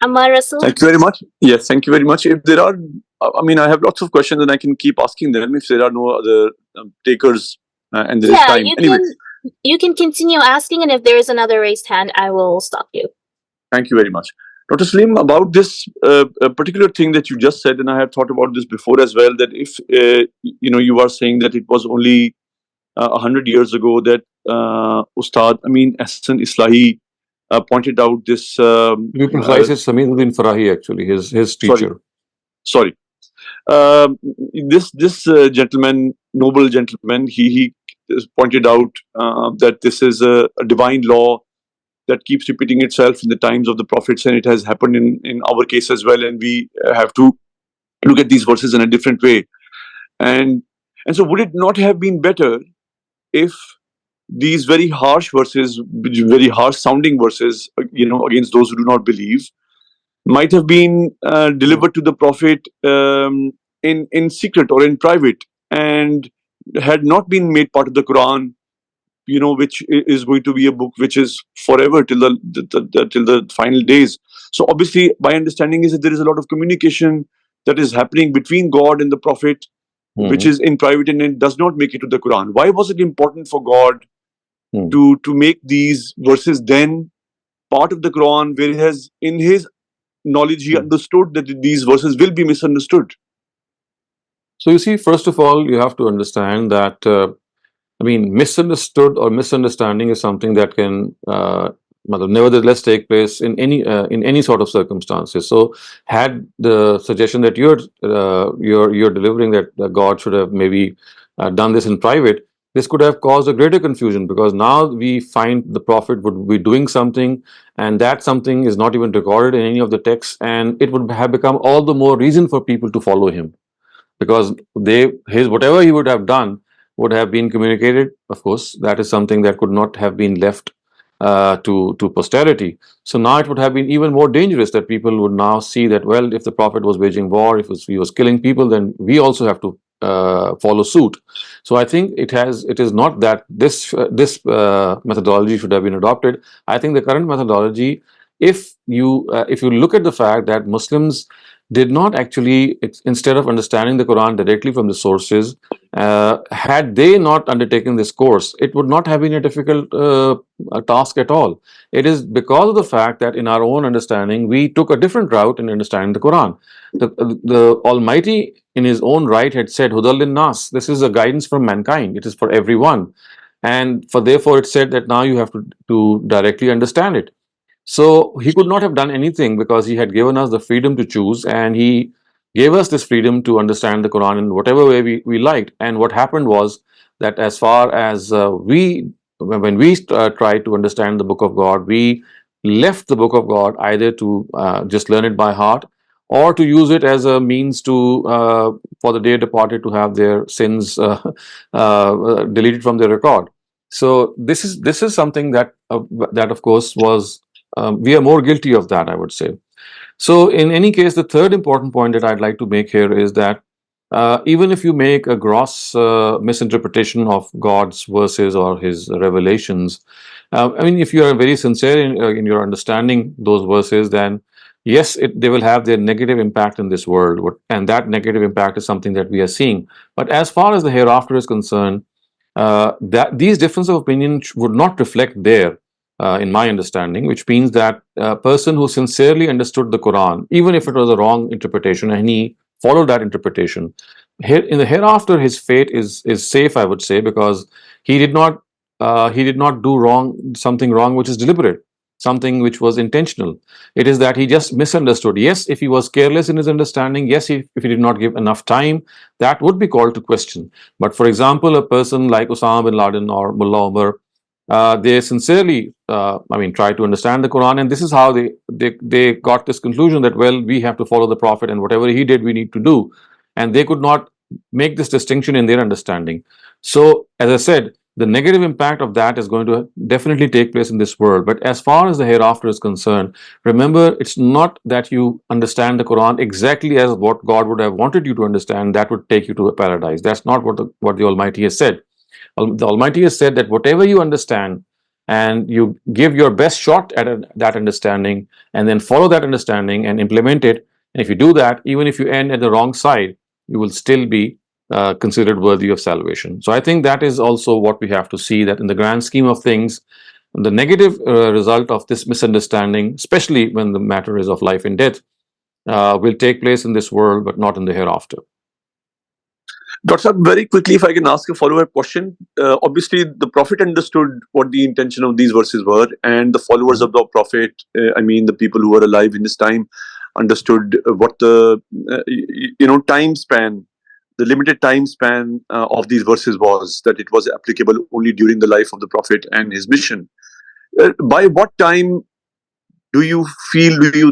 S2: Ammar Rasul.
S4: Thank you very much. Yes, thank you very much. If there are, I have lots of questions and I can keep asking them if there are no other takers and there is time.
S2: You can continue asking, and if there is another raised hand, I will stop you.
S4: Thank you very much. Dr. Saleem, about this particular thing that you just said, and I have thought about this before as well, that if, you are saying that it was only 100 years ago that Ustad Ahsan Islahi pointed out this.
S1: To be precise, it's Samin Farahi, actually, his teacher.
S4: Sorry. This gentleman, noble gentleman, he pointed out that this is a divine law that keeps repeating itself in the times of the prophets, and it has happened in our case as well, and we have to look at these verses in a different way. And so would it not have been better if these very harsh verses, very harsh sounding verses, against those who do not believe, might have been delivered to the prophet in secret or in private, and had not been made part of the Quran, which is going to be a book which is forever till the final days. So obviously, my understanding is that there is a lot of communication that is happening between God and the prophet, which is in private, and it does not make it to the Quran. Why was it important for God to make these verses then part of the Quran, whereas in His knowledge He understood that these verses will be misunderstood?
S1: So you see, first of all, you have to understand that misunderstood or misunderstanding is something that can nevertheless take place in any sort of circumstances. So, had the suggestion that you're delivering, that God should have maybe done this in private, this could have caused a greater confusion, because now we find the prophet would be doing something, and that something is not even recorded in any of the texts, and it would have become all the more reason for people to follow him, because his whatever he would have done would have been communicated. Of course, that is something that could not have been left to posterity. So now it would have been even more dangerous, that people would now see that, well, if the prophet was waging war, if he was killing people, then we also have to follow suit. So I think it is not that this methodology should have been adopted. I think the current methodology, if you look at the fact that Muslims did not actually, instead of understanding the Quran directly from the sources, had they not undertaken this course, it would not have been a difficult task at all. It is because of the fact that in our own understanding, we took a different route in understanding the Quran. The Almighty, in His own right, had said, Hudal Nas, this is a guidance from mankind, it is for everyone. And therefore, it said that now you have to directly understand it. So he could not have done anything, because he had given us the freedom to choose, and he gave us this freedom to understand the Quran in whatever way we liked. And what happened was that, as far as when we tried to understand the Book of God, we left the Book of God either to just learn it by heart, or to use it as a means to for the dear departed to have their sins deleted from their record. So this is something that of course was, we are more guilty of that, I would say. So in any case, the third important point that I'd like to make here is that even if you make a gross misinterpretation of God's verses or His revelations, if you are very sincere in your understanding those verses, then yes, they will have their negative impact in this world, and that negative impact is something that we are seeing. But as far as the hereafter is concerned, that these differences of opinion would not reflect there, in my understanding, which means that a person who sincerely understood the Quran, even if it was a wrong interpretation, and he followed that interpretation, in the hereafter, his fate is safe, I would say, because he did not do something wrong which is deliberate, something which was intentional. It is that he just misunderstood. Yes, if he was careless in his understanding, yes, if he did not give enough time, that would be called to question. But for example, a person like Osama bin Laden or Mullah Omar, they sincerely, try to understand the Quran, and this is how they got this conclusion that, well, we have to follow the Prophet, and whatever he did, we need to do. And they could not make this distinction in their understanding. So, as I said, the negative impact of that is going to definitely take place in this world. But as far as the hereafter is concerned, remember, it's not that you understand the Quran exactly as what God would have wanted you to understand that would take you to a paradise. That's not what the Almighty has said. The Almighty has said that whatever you understand, and you give your best shot at that understanding, and then follow that understanding and implement it, and if you do that, even if you end at the wrong side, you will still be considered worthy of salvation. So I think that is also what we have to see, that in the grand scheme of things, the negative result of this misunderstanding, especially when the matter is of life and death, will take place in this world, but not in the hereafter.
S4: Dr. Saab, very quickly, if I can ask a follow-up question. Obviously, the Prophet understood what the intention of these verses were, and the followers of the Prophet, the people who were alive in this time, understood what the time span, the limited time span of these verses was, that it was applicable only during the life of the Prophet and his mission. By what time do you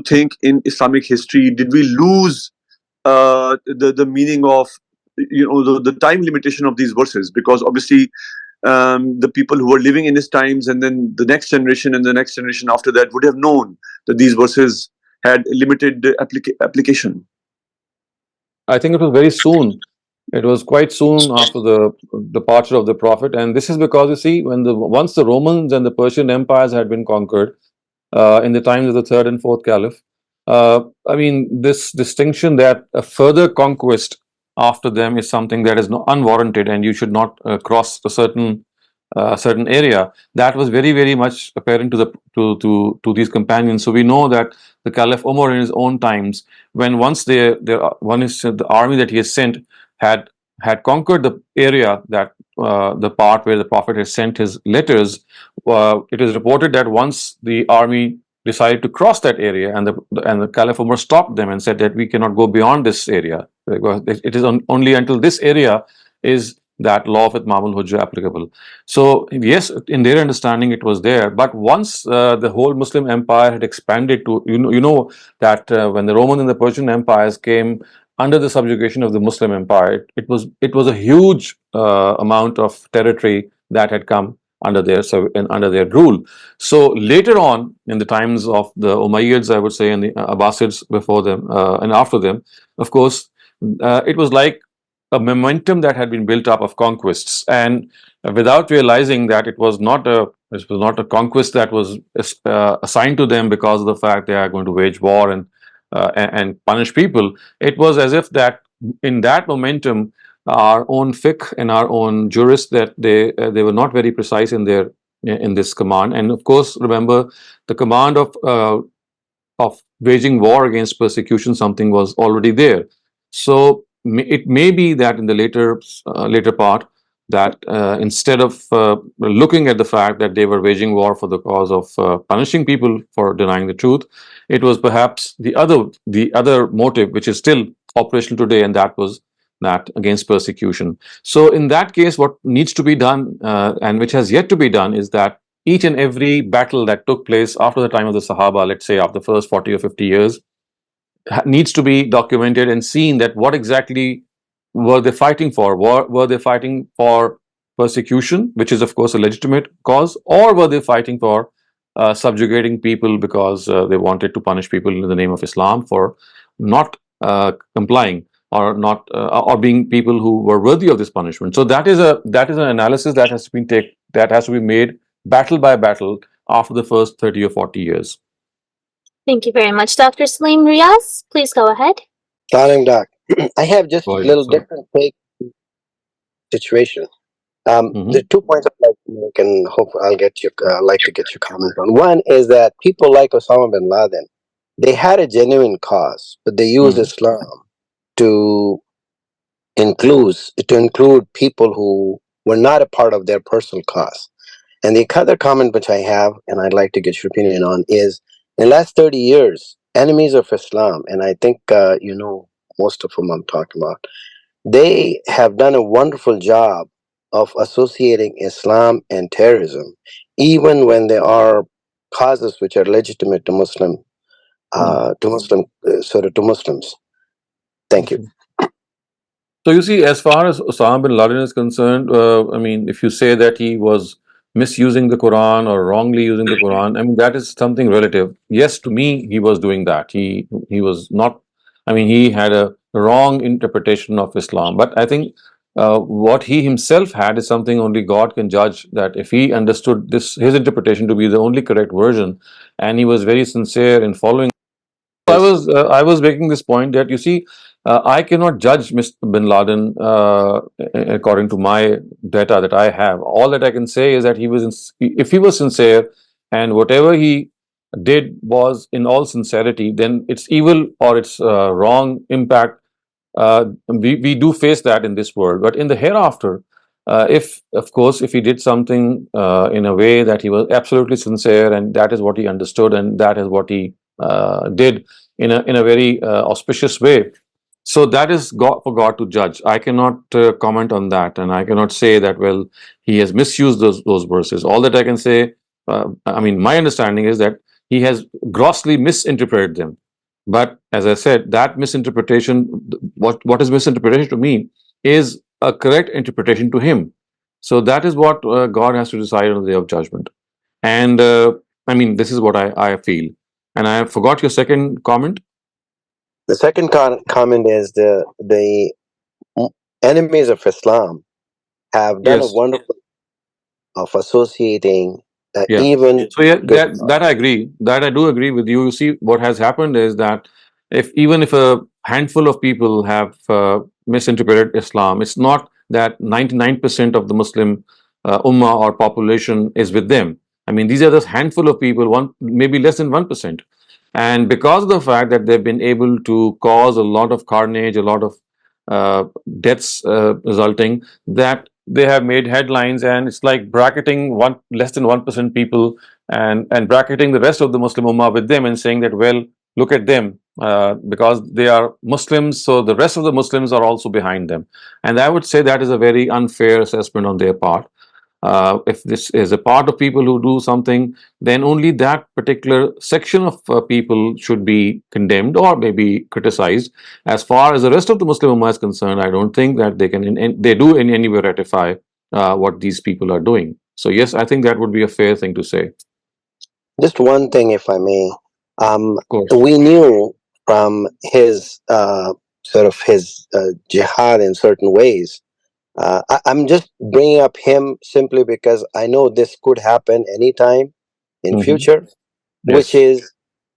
S4: think in Islamic history did we lose the meaning of the time limitation of these verses? Because obviously the people who were living in his times, and then the next generation and the next generation after that, would have known that these verses had limited application.
S1: I think it was very soon. It was quite soon after the departure of the Prophet, and this is because, you see, once the Romans and the Persian empires had been conquered in the times of the third and fourth caliph, I mean, this distinction that a further conquest after them is something that is unwarranted, and you should not cross a certain area. That was very, very much apparent to these companions. So we know that the Caliph Umar, in his own times, when once the army that he has sent had conquered the area, that the part where the Prophet had sent his letters, it is reported that once the army decided to cross that area, and the Caliph Umar stopped them and said that we cannot go beyond this area, because it is only until this area is that law of Itmamul Hujjah applicable. So yes, in their understanding it was there, but once the whole Muslim empire had expanded to, that when the Roman and the Persian empires came under the subjugation of the Muslim empire, it was a huge amount of territory that had come under their rule. So later on, in the times of the Umayyads, I would say, and the Abbasids before them and after them, of course, it was like a momentum that had been built up of conquests, and without realizing that it was not a conquest that was assigned to them because of the fact they are going to wage war and punish people. It was as if that in that momentum, our own fiqh and our own jurists, that they were not very precise in this command. And of course, remember, the command of waging war against persecution, something was already there. So it may be that in the later part, that instead of looking at the fact that they were waging war for the cause of punishing people for denying the truth, it was perhaps the other motive which is still operational today, and that was that against persecution. So in that case, what needs to be done, and which has yet to be done, is that each and every battle that took place after the time of the Sahaba, let's say after the first 40 or 50 years, needs to be documented and seen, that what exactly were they fighting for? Were they fighting for persecution, which is of course a legitimate cause, or were they fighting for subjugating people because they wanted to punish people in the name of Islam for not complying, or not or being people who were worthy of this punishment? So that is an analysis that has to be made battle by battle after the first 30 or 40 years.
S2: Thank you very much, Dr. Saleem. Riaz, please go ahead.
S5: Darling Doc, I have just a little different take situation. There are 2 points I'd like to make, and hope like to get your comment on. One is that people like Osama bin Laden, they had a genuine cause, but they used Islam to include people who were not a part of their personal cause. And the other comment which I have, and I'd like to get your opinion on, is in the last 30 years, enemies of Islam, and I think most of whom I'm talking about, they have done a wonderful job of associating Islam and terrorism, even when there are causes which are legitimate to Muslims. Thank you.
S1: So you see, as far as Osama bin Laden is concerned, I mean, if you say that he was misusing the Quran or wrongly using the Quran, I mean, that is something relative. Yes, to me, he was doing that. He was not. I mean, he had a wrong interpretation of Islam. But I think what he himself had is something only God can judge. That if he understood his interpretation to be the only correct version, and he was very sincere in following. I was making this point that, you see, I cannot judge Mr. Bin Laden according to my data that I have. All that I can say is that if he was sincere, and whatever he did was in all sincerity, then its evil or its wrong impact, we do face that in this world. But in the hereafter, if he did something in a way that he was absolutely sincere, and that is what he understood, and that is what he did in a very auspicious way. So that is God, for God to judge. I cannot comment on that, and I cannot say that, well, he has misused those verses. All that I can say, I mean, my understanding is that he has grossly misinterpreted them. But as I said, that misinterpretation, what is misinterpretation to me, is a correct interpretation to him. So that is what God has to decide on the day of judgment. And I mean, this is what I feel. And I forgot your second comment.
S5: The second comment is the enemies of Islam have done a
S1: Yes.
S5: wonderful of associating
S1: Yeah.
S5: even
S1: So yeah,
S5: good.
S1: that I agree. That I do agree with you. You see, what has happened is that if a handful of people have misinterpreted Islam, it's not that 99% of the Muslim ummah or population is with them. I mean, these are just handful of people, one maybe less than 1%. And because of the fact that they've been able to cause a lot of carnage, a lot of uh, deaths resulting, that they have made headlines, and it's like bracketing one less than 1% people, and bracketing the rest of the Muslim Ummah with them, and saying that, well, look at them, because they are Muslims, so the rest of the Muslims are also behind them. And I would say that is a very unfair assessment on their part. If this is a part of people who do something, then only that particular section of people should be condemned or maybe criticized. As far as the rest of the Muslim Ummah is concerned, I don't think that they can, they do in any way ratify what these people are doing. So yes, I think that would be a fair thing to say.
S5: Just one thing, if I may.
S1: Of course.
S5: We knew from his sort of his jihad in certain ways. I'm just bringing up him simply because I know this could happen anytime in future, which
S1: Yes.
S5: is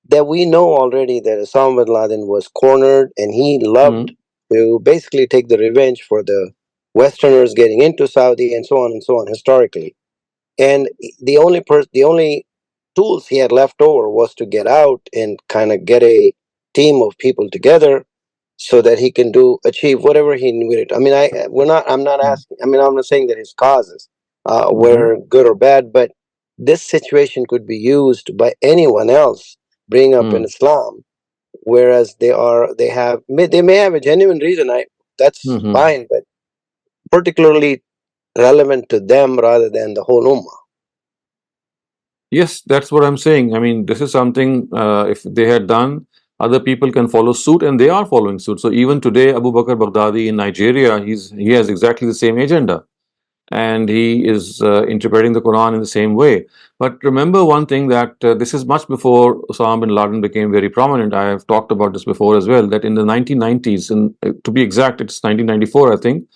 S5: that we know already that Osama bin Laden was cornered and he loved to basically take the revenge for the Westerners getting into Saudi and so on historically. And the only tools he had left over was to get out and kind of get a team of people together so that he can achieve whatever he needed. I mean, I'm not asking. I mean, I'm not saying that his causes were good or bad, but this situation could be used by anyone else bringing up in Islam, whereas they may have a genuine reason. That's fine, but particularly relevant to them rather than the whole ummah.
S1: Yes, that's what I'm saying. I mean, this is something, if they had done, other people can follow suit, and they are following suit. So even today, Abu Bakr Baghdadi in Nigeria, he has exactly the same agenda, and he is interpreting the Quran in the same way. But remember one thing, that this is much before Osama bin Laden became very prominent. I have talked about this before as well, that in the 1990s, and to be exact, it's 1994, I think,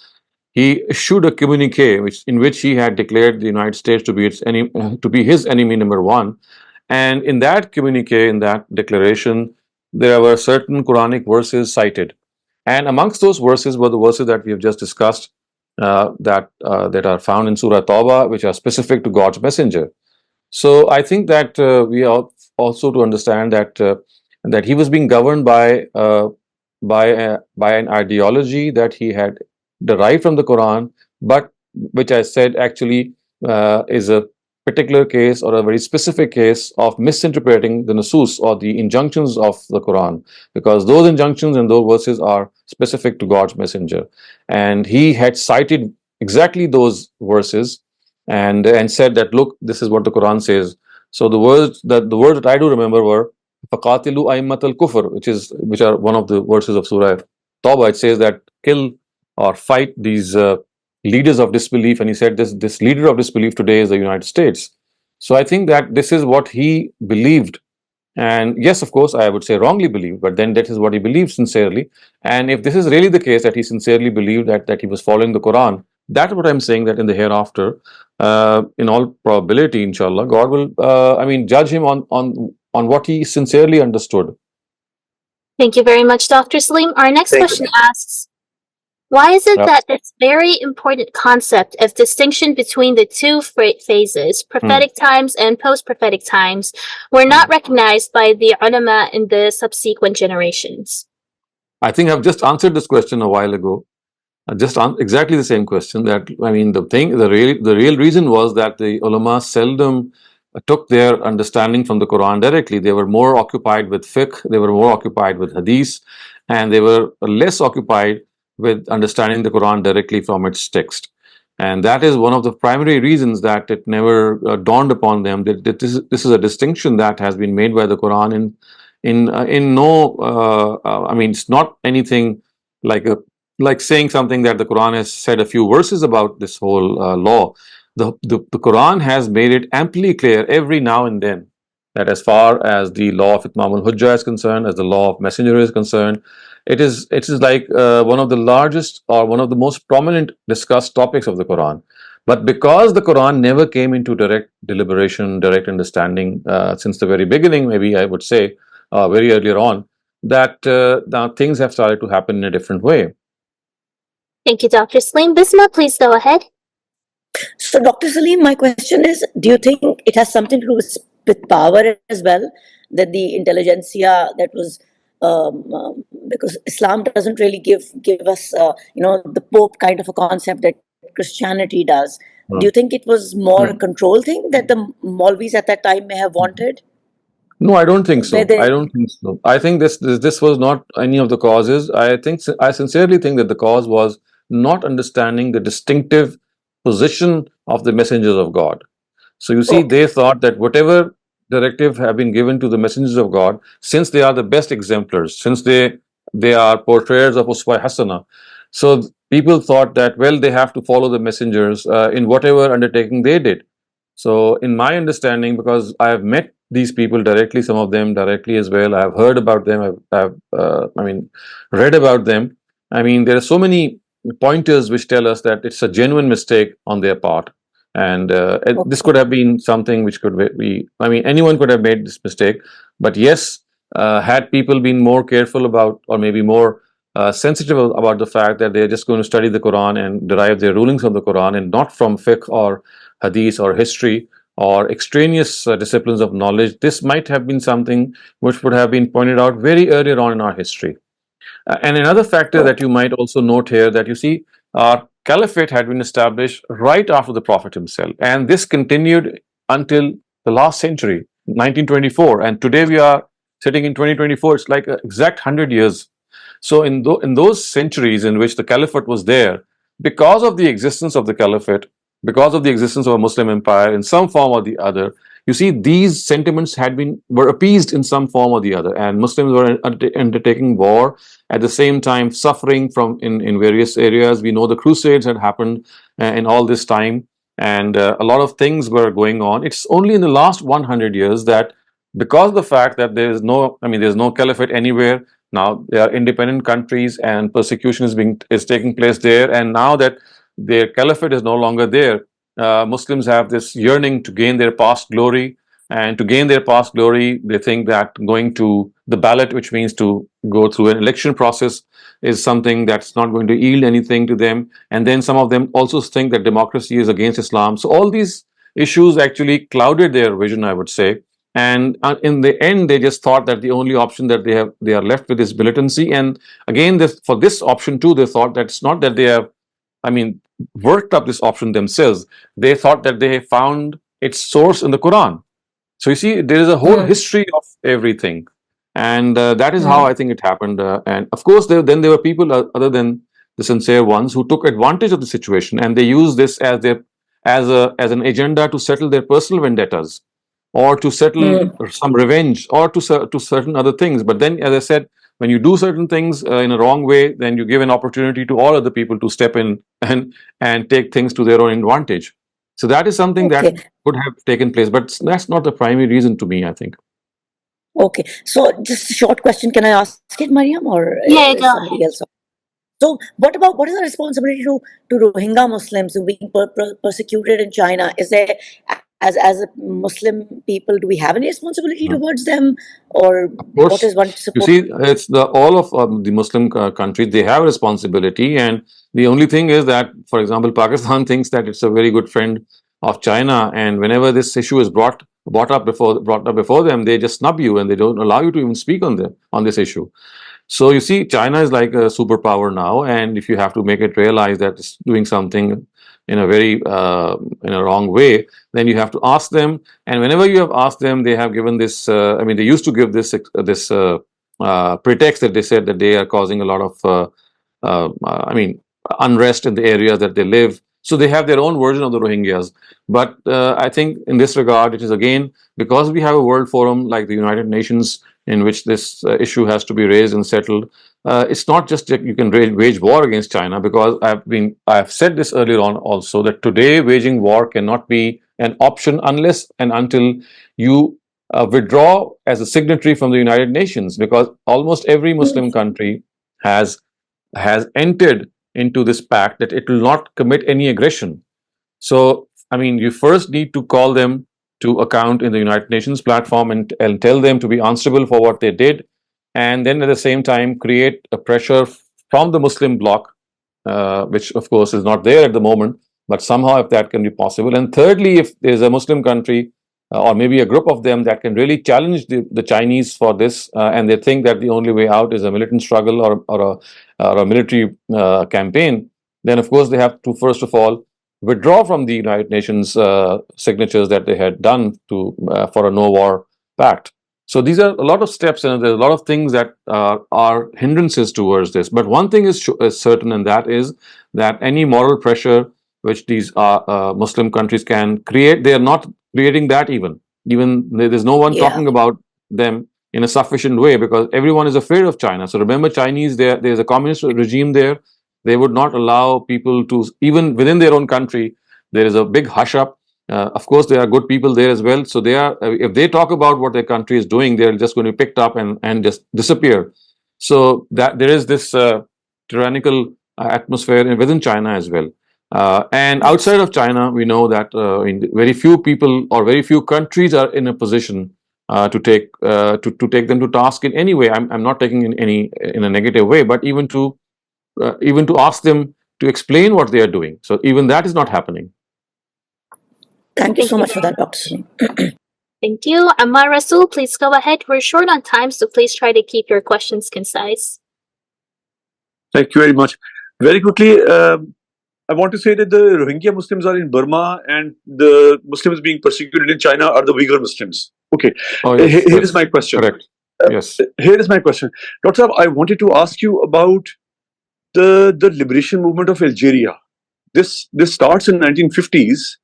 S1: he issued a communique in which he had declared the United States to be to be his enemy number one. And in that communique, in that declaration, there were certain Quranic verses cited. And amongst those verses were the verses that we have just discussed, that are found in Surah Tawbah, which are specific to God's messenger. So I think that we are also to understand that he was being governed by an ideology that he had derived from the Quran, but which I said actually is a particular case or a very specific case of misinterpreting the nusus or the injunctions of the Quran, because those injunctions and those verses are specific to God's messenger, and he had cited exactly those verses, and said that, look, this is what the Quran says. So the words that I do remember were فَقَاتِلُوا أَئِمَّةَ الْكُفْرِ, which are one of the verses of Surah Tawbah. It says that kill or fight these leaders of disbelief, and he said this leader of disbelief today is the United States. So I think that this is what he believed, and yes, of course, I would say wrongly believed, but then that is what he believed sincerely. And if this is really the case, that he sincerely believed that he was following the Quran, that's what I'm saying, that in the hereafter, in all probability, inshallah, God will, judge him on what he sincerely understood.
S2: Thank you very much, Dr. Saleem. Our next
S5: Thank you.
S2: question asks, why is it that this very important concept of distinction between the two phases, prophetic times and post-prophetic times, were not recognized by the ulama in the subsequent generations?
S1: I think I've just answered this question a while ago. Just exactly the same question. That, I mean, the real reason was that the ulama seldom took their understanding from the Quran directly. They were more occupied with fiqh, they were more occupied with hadith, and they were less occupied with understanding the Quran directly from its text. And that is one of the primary reasons that it never dawned upon them that this is a distinction that has been made by the Quran in no, I mean, it's not anything like like saying something that the Quran has said a few verses about this whole law. The Quran has made it amply clear every now and then that as far as the law of Itmam al-Hujjah is concerned, as the law of messenger is concerned, it is like one of the largest or one of the most prominent discussed topics of the Quran. But because the Quran never came into direct deliberation, direct understanding since the very beginning, maybe I would say very earlier on, that now things have started to happen in a different way.
S2: Thank you, Dr. Saleem. Bisma, please go ahead.
S3: So, Dr. Saleem, my question is, do you think it has something to do with power as well? That the intelligentsia that was, because Islam doesn't really give us, the Pope kind of a concept that Christianity does. Do you think it was more a control thing that the Maulvis at that time may have wanted?
S1: No, I don't think so.
S3: Where they,
S1: I don't think so. I think this was not any of the causes. I sincerely think that the cause was not understanding the distinctive position of the messengers of God. So you see, they thought that whatever directive have been given to the messengers of God, since they are the best exemplars, since they are portrayers of Uswa Hasana, so people thought that, well, they have to follow the messengers in whatever undertaking they did. So in my understanding, because I have met these people directly, some of them directly as well, I have heard about them, I mean, read about them. I mean, there are so many pointers which tell us that it's a genuine mistake on their part. And this could have been something which could be, I mean, anyone could have made this mistake. But yes, had people been more careful about, or maybe more sensitive about the fact that they're just going to study the Quran and derive their rulings from the Quran and not from fiqh or hadith or history or extraneous disciplines of knowledge, this might have been something which would have been pointed out very earlier on in our history. And another factor that you might also note here, that you see, our caliphate had been established right after the Prophet himself, and this continued until the last century, 1924, and today we are sitting in 2024. It's like an exact 100 years. So in those centuries in which the caliphate was there, because of the existence of the caliphate, because of the existence of a Muslim empire in some form or the other, you see, these sentiments were appeased in some form or the other, and Muslims were undertaking war, at the same time suffering from in various areas. We know the Crusades had happened in all this time, and a lot of things were going on. It's only in the last 100 years that, because of the fact that there's no caliphate anywhere now, they are independent countries, and persecution is taking place there. And now that their caliphate is no longer there, Muslims have this yearning to gain their past glory. And to gain their past glory, they think that going to the ballot, which means to go through an election process, is something that's not going to yield anything to them. And then some of them also think that democracy is against Islam. So all these issues actually clouded their vision, I would say. And in the end, they just thought that the only option that they are left with is militancy. And again, for this option too, they thought that it's not that they have, worked up this option themselves. They thought that they found its source in the Quran. So you see, there is a whole history of everything, and that is how I think it happened. And of course, then there were people other than the sincere ones who took advantage of the situation, and they used this as an agenda to settle their personal vendettas, or to settle some revenge, or to certain other things. But then, as I said, when you do certain things in a wrong way, then you give an opportunity to all other people to step in and take things to their own advantage. So that is something that could have taken place, but that's not the primary reason to me, I think.
S3: Okay, so just a short question. Can I ask it, Mariam, or
S2: Yeah, go
S3: somebody else? So what is the responsibility to Rohingya Muslims who are being persecuted in China? Is there, as a Muslim people, do we have any responsibility towards them, or what is one support?
S1: You see, it's all of the Muslim countries, they have responsibility, and the only thing is that, for example, Pakistan thinks that it's a very good friend of China, and whenever this issue is brought up before them, they just snub you and they don't allow you to even speak on this issue. So you see, China is like a superpower now, and if you have to make it realize that it's doing something in a very in a wrong way, then you have to ask them. And whenever you have asked them, they have given this. I mean, they used to give this pretext that they said that they are causing a lot of I mean, unrest in the areas that they live. So they have their own version of the Rohingyas. But I think in this regard, it is again because we have a world forum like the United Nations in which this issue has to be raised and settled. It's not just that you can wage war against China, because I've said this earlier on also, that today waging war cannot be an option unless and until you withdraw as a signatory from the United Nations, because almost every Muslim country has entered into this pact that it will not commit any aggression. So, I mean, you first need to call them to account in the United Nations platform and tell them to be answerable for what they did. And then at the same time, create a pressure from the Muslim bloc, which of course is not there at the moment, but somehow if that can be possible. And thirdly, if there's a Muslim country or maybe a group of them that can really challenge the Chinese for this, and they think that the only way out is a militant struggle or a military campaign, then of course they have to first of all withdraw from the United Nations signatures that they had done to for a no war pact. So these are a lot of steps, and there's a lot of things that are hindrances towards this. But one thing is certain, and that is that any moral pressure which these Muslim countries can create, they are not creating that even. Even there's no one talking about them in a sufficient way, because everyone is afraid of China. So remember, Chinese, there's a communist regime there. They would not allow people to, even within their own country, there is a big hush up. Of course, there are good people there as well. So they are, if they talk about what their country is doing, they're just going to be picked up and just disappear. So that there is this tyrannical atmosphere within China as well. And outside of China, we know that very few people or very few countries are in a position to take them to task in any way. I'm not taking in a negative way, but even to ask them to explain what they are doing. So even that is not happening.
S3: Thank you so much for that, Dr. Saleem.
S2: Thank you. Ammar Rasul, please go ahead. We're short on time, so please try to keep your questions concise.
S4: Thank you very much. Very quickly, I want to say that the Rohingya Muslims are in Burma, and the Muslims being persecuted in China are the Uyghur Muslims. Okay.
S1: Oh, yes,
S4: Here is my question.
S1: Correct. Yes.
S4: Here is my question. Dr. Saab, I wanted to ask you about the liberation movement of Algeria. This starts in 1950s,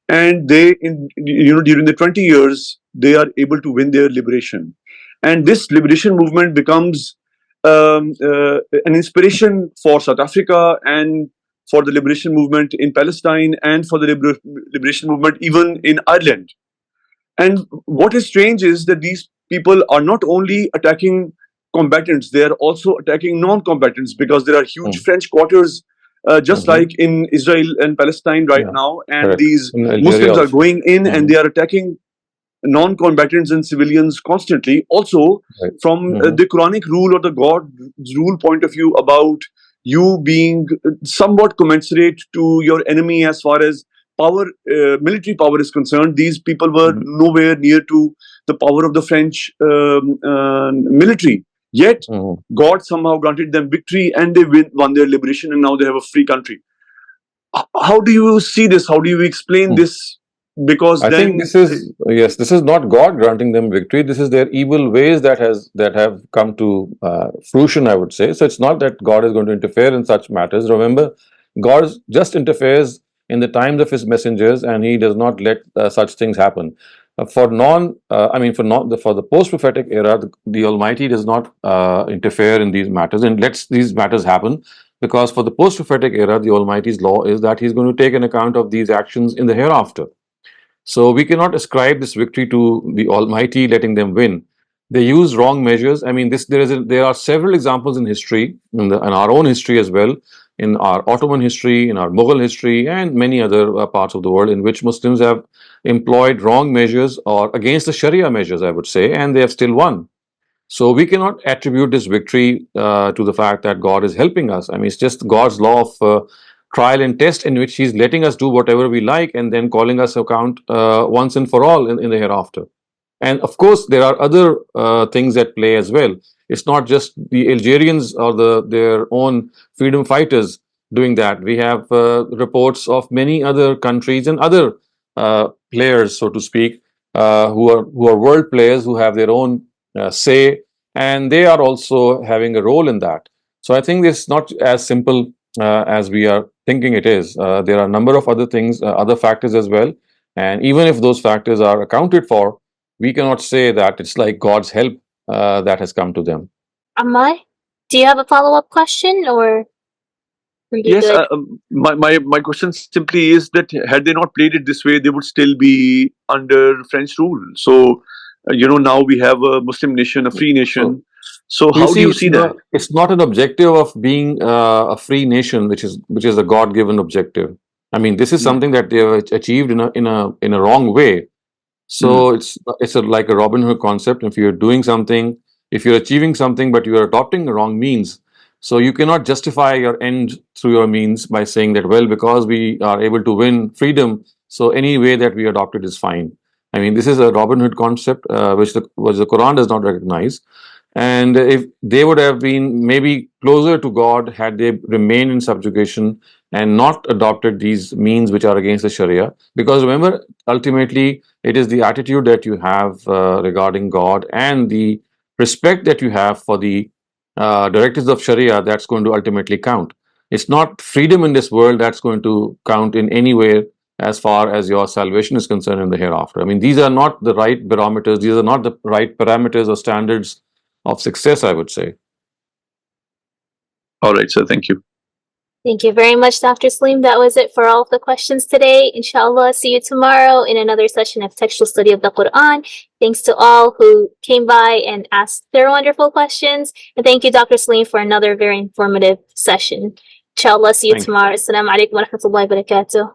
S4: and they, during the 20 years, they are able to win their liberation. And this liberation movement becomes an inspiration for South Africa and for the liberation movement in Palestine and for the liberation movement even in Ireland. And what is strange is that these people are not only attacking combatants, they are also attacking non-combatants, because there are huge French quarters just like in Israel and Palestine right now, and
S1: Correct.
S4: these Muslims are going in and they are attacking non-combatants and civilians constantly. Also, from the Quranic rule or the God's rule point of view about you being somewhat commensurate to your enemy as far as power, military power is concerned, these people were nowhere near to the power of the French military. Yet, God somehow granted them victory, and they won their liberation, and now they have a free country. How do you see this? How do you explain this? Because
S1: I think this is not God granting them victory. This is their evil ways that have come to fruition, I would say. So it's not that God is going to interfere in such matters. Remember, God just interferes in the times of His messengers, and He does not let such things happen. For the post-prophetic era, the Almighty does not interfere in these matters and lets these matters happen, because for the post-prophetic era, the Almighty's law is that He's going to take an account of these actions in the hereafter. So we cannot ascribe this victory to the Almighty letting them win. They use wrong measures. I mean, there are several examples in history, in our own history as well, in our Ottoman history, in our Mughal history, and many other parts of the world, in which Muslims have employed wrong measures or against the Sharia measures, I would say, and they have still won. So we cannot attribute this victory to the fact that God is helping us. I mean, it's just God's law of trial and test, in which He's letting us do whatever we like and then calling us account once and for all in the hereafter. And of course, there are other things at play as well. It's not just the Algerians or their own freedom fighters doing that. We have reports of many other countries and other players, so to speak, who are world players who have their own say, and they are also having a role in that. So I think it's not as simple as we are thinking it is. There are a number of other things, other factors as well, and even if those factors are accounted for, we cannot say that it's like God's help that has come to them.
S2: Ahmad, do you have a follow-up question, or are you
S4: Yes,
S2: good?
S4: my question simply is that had they not played it this way, they would still be under French rule. So, now we have a Muslim nation, a free nation. So,
S1: You
S4: how do
S1: see,
S4: you see that?
S1: it's not an objective of being a free nation, which is a God-given objective. I mean, this is
S4: Hmm.
S1: something that they have achieved in a wrong way. So it's like a Robin Hood concept. If you're doing something, if you're achieving something, but you are adopting the wrong means, so you cannot justify your end through your means by saying that, well, because we are able to win freedom, so any way that we adopt it is fine. I mean, this is a Robin Hood concept, which the Quran does not recognize. And if they would have been maybe closer to God had they remained in subjugation and not adopted these means which are against the Sharia. Because remember, ultimately, it is the attitude that you have regarding God and the respect that you have for the directives of Sharia that's going to ultimately count. It's not freedom in this world that's going to count in any way as far as your salvation is concerned in the hereafter. I mean, these are not the right barometers, these are not the right parameters or standards of success, I would say.
S4: All right, sir. Thank you.
S2: Thank you very much, Dr. Saleem. That was it for all of the questions today. Inshallah, see you tomorrow in another session of textual study of the Quran. Thanks to all who came by and asked their wonderful questions. And thank you, Dr. Saleem, for another very informative session. Inshallah, see you
S1: Thank you.
S2: tomorrow. Assalamu alaikum wa rahmatullahi wa barakatuh.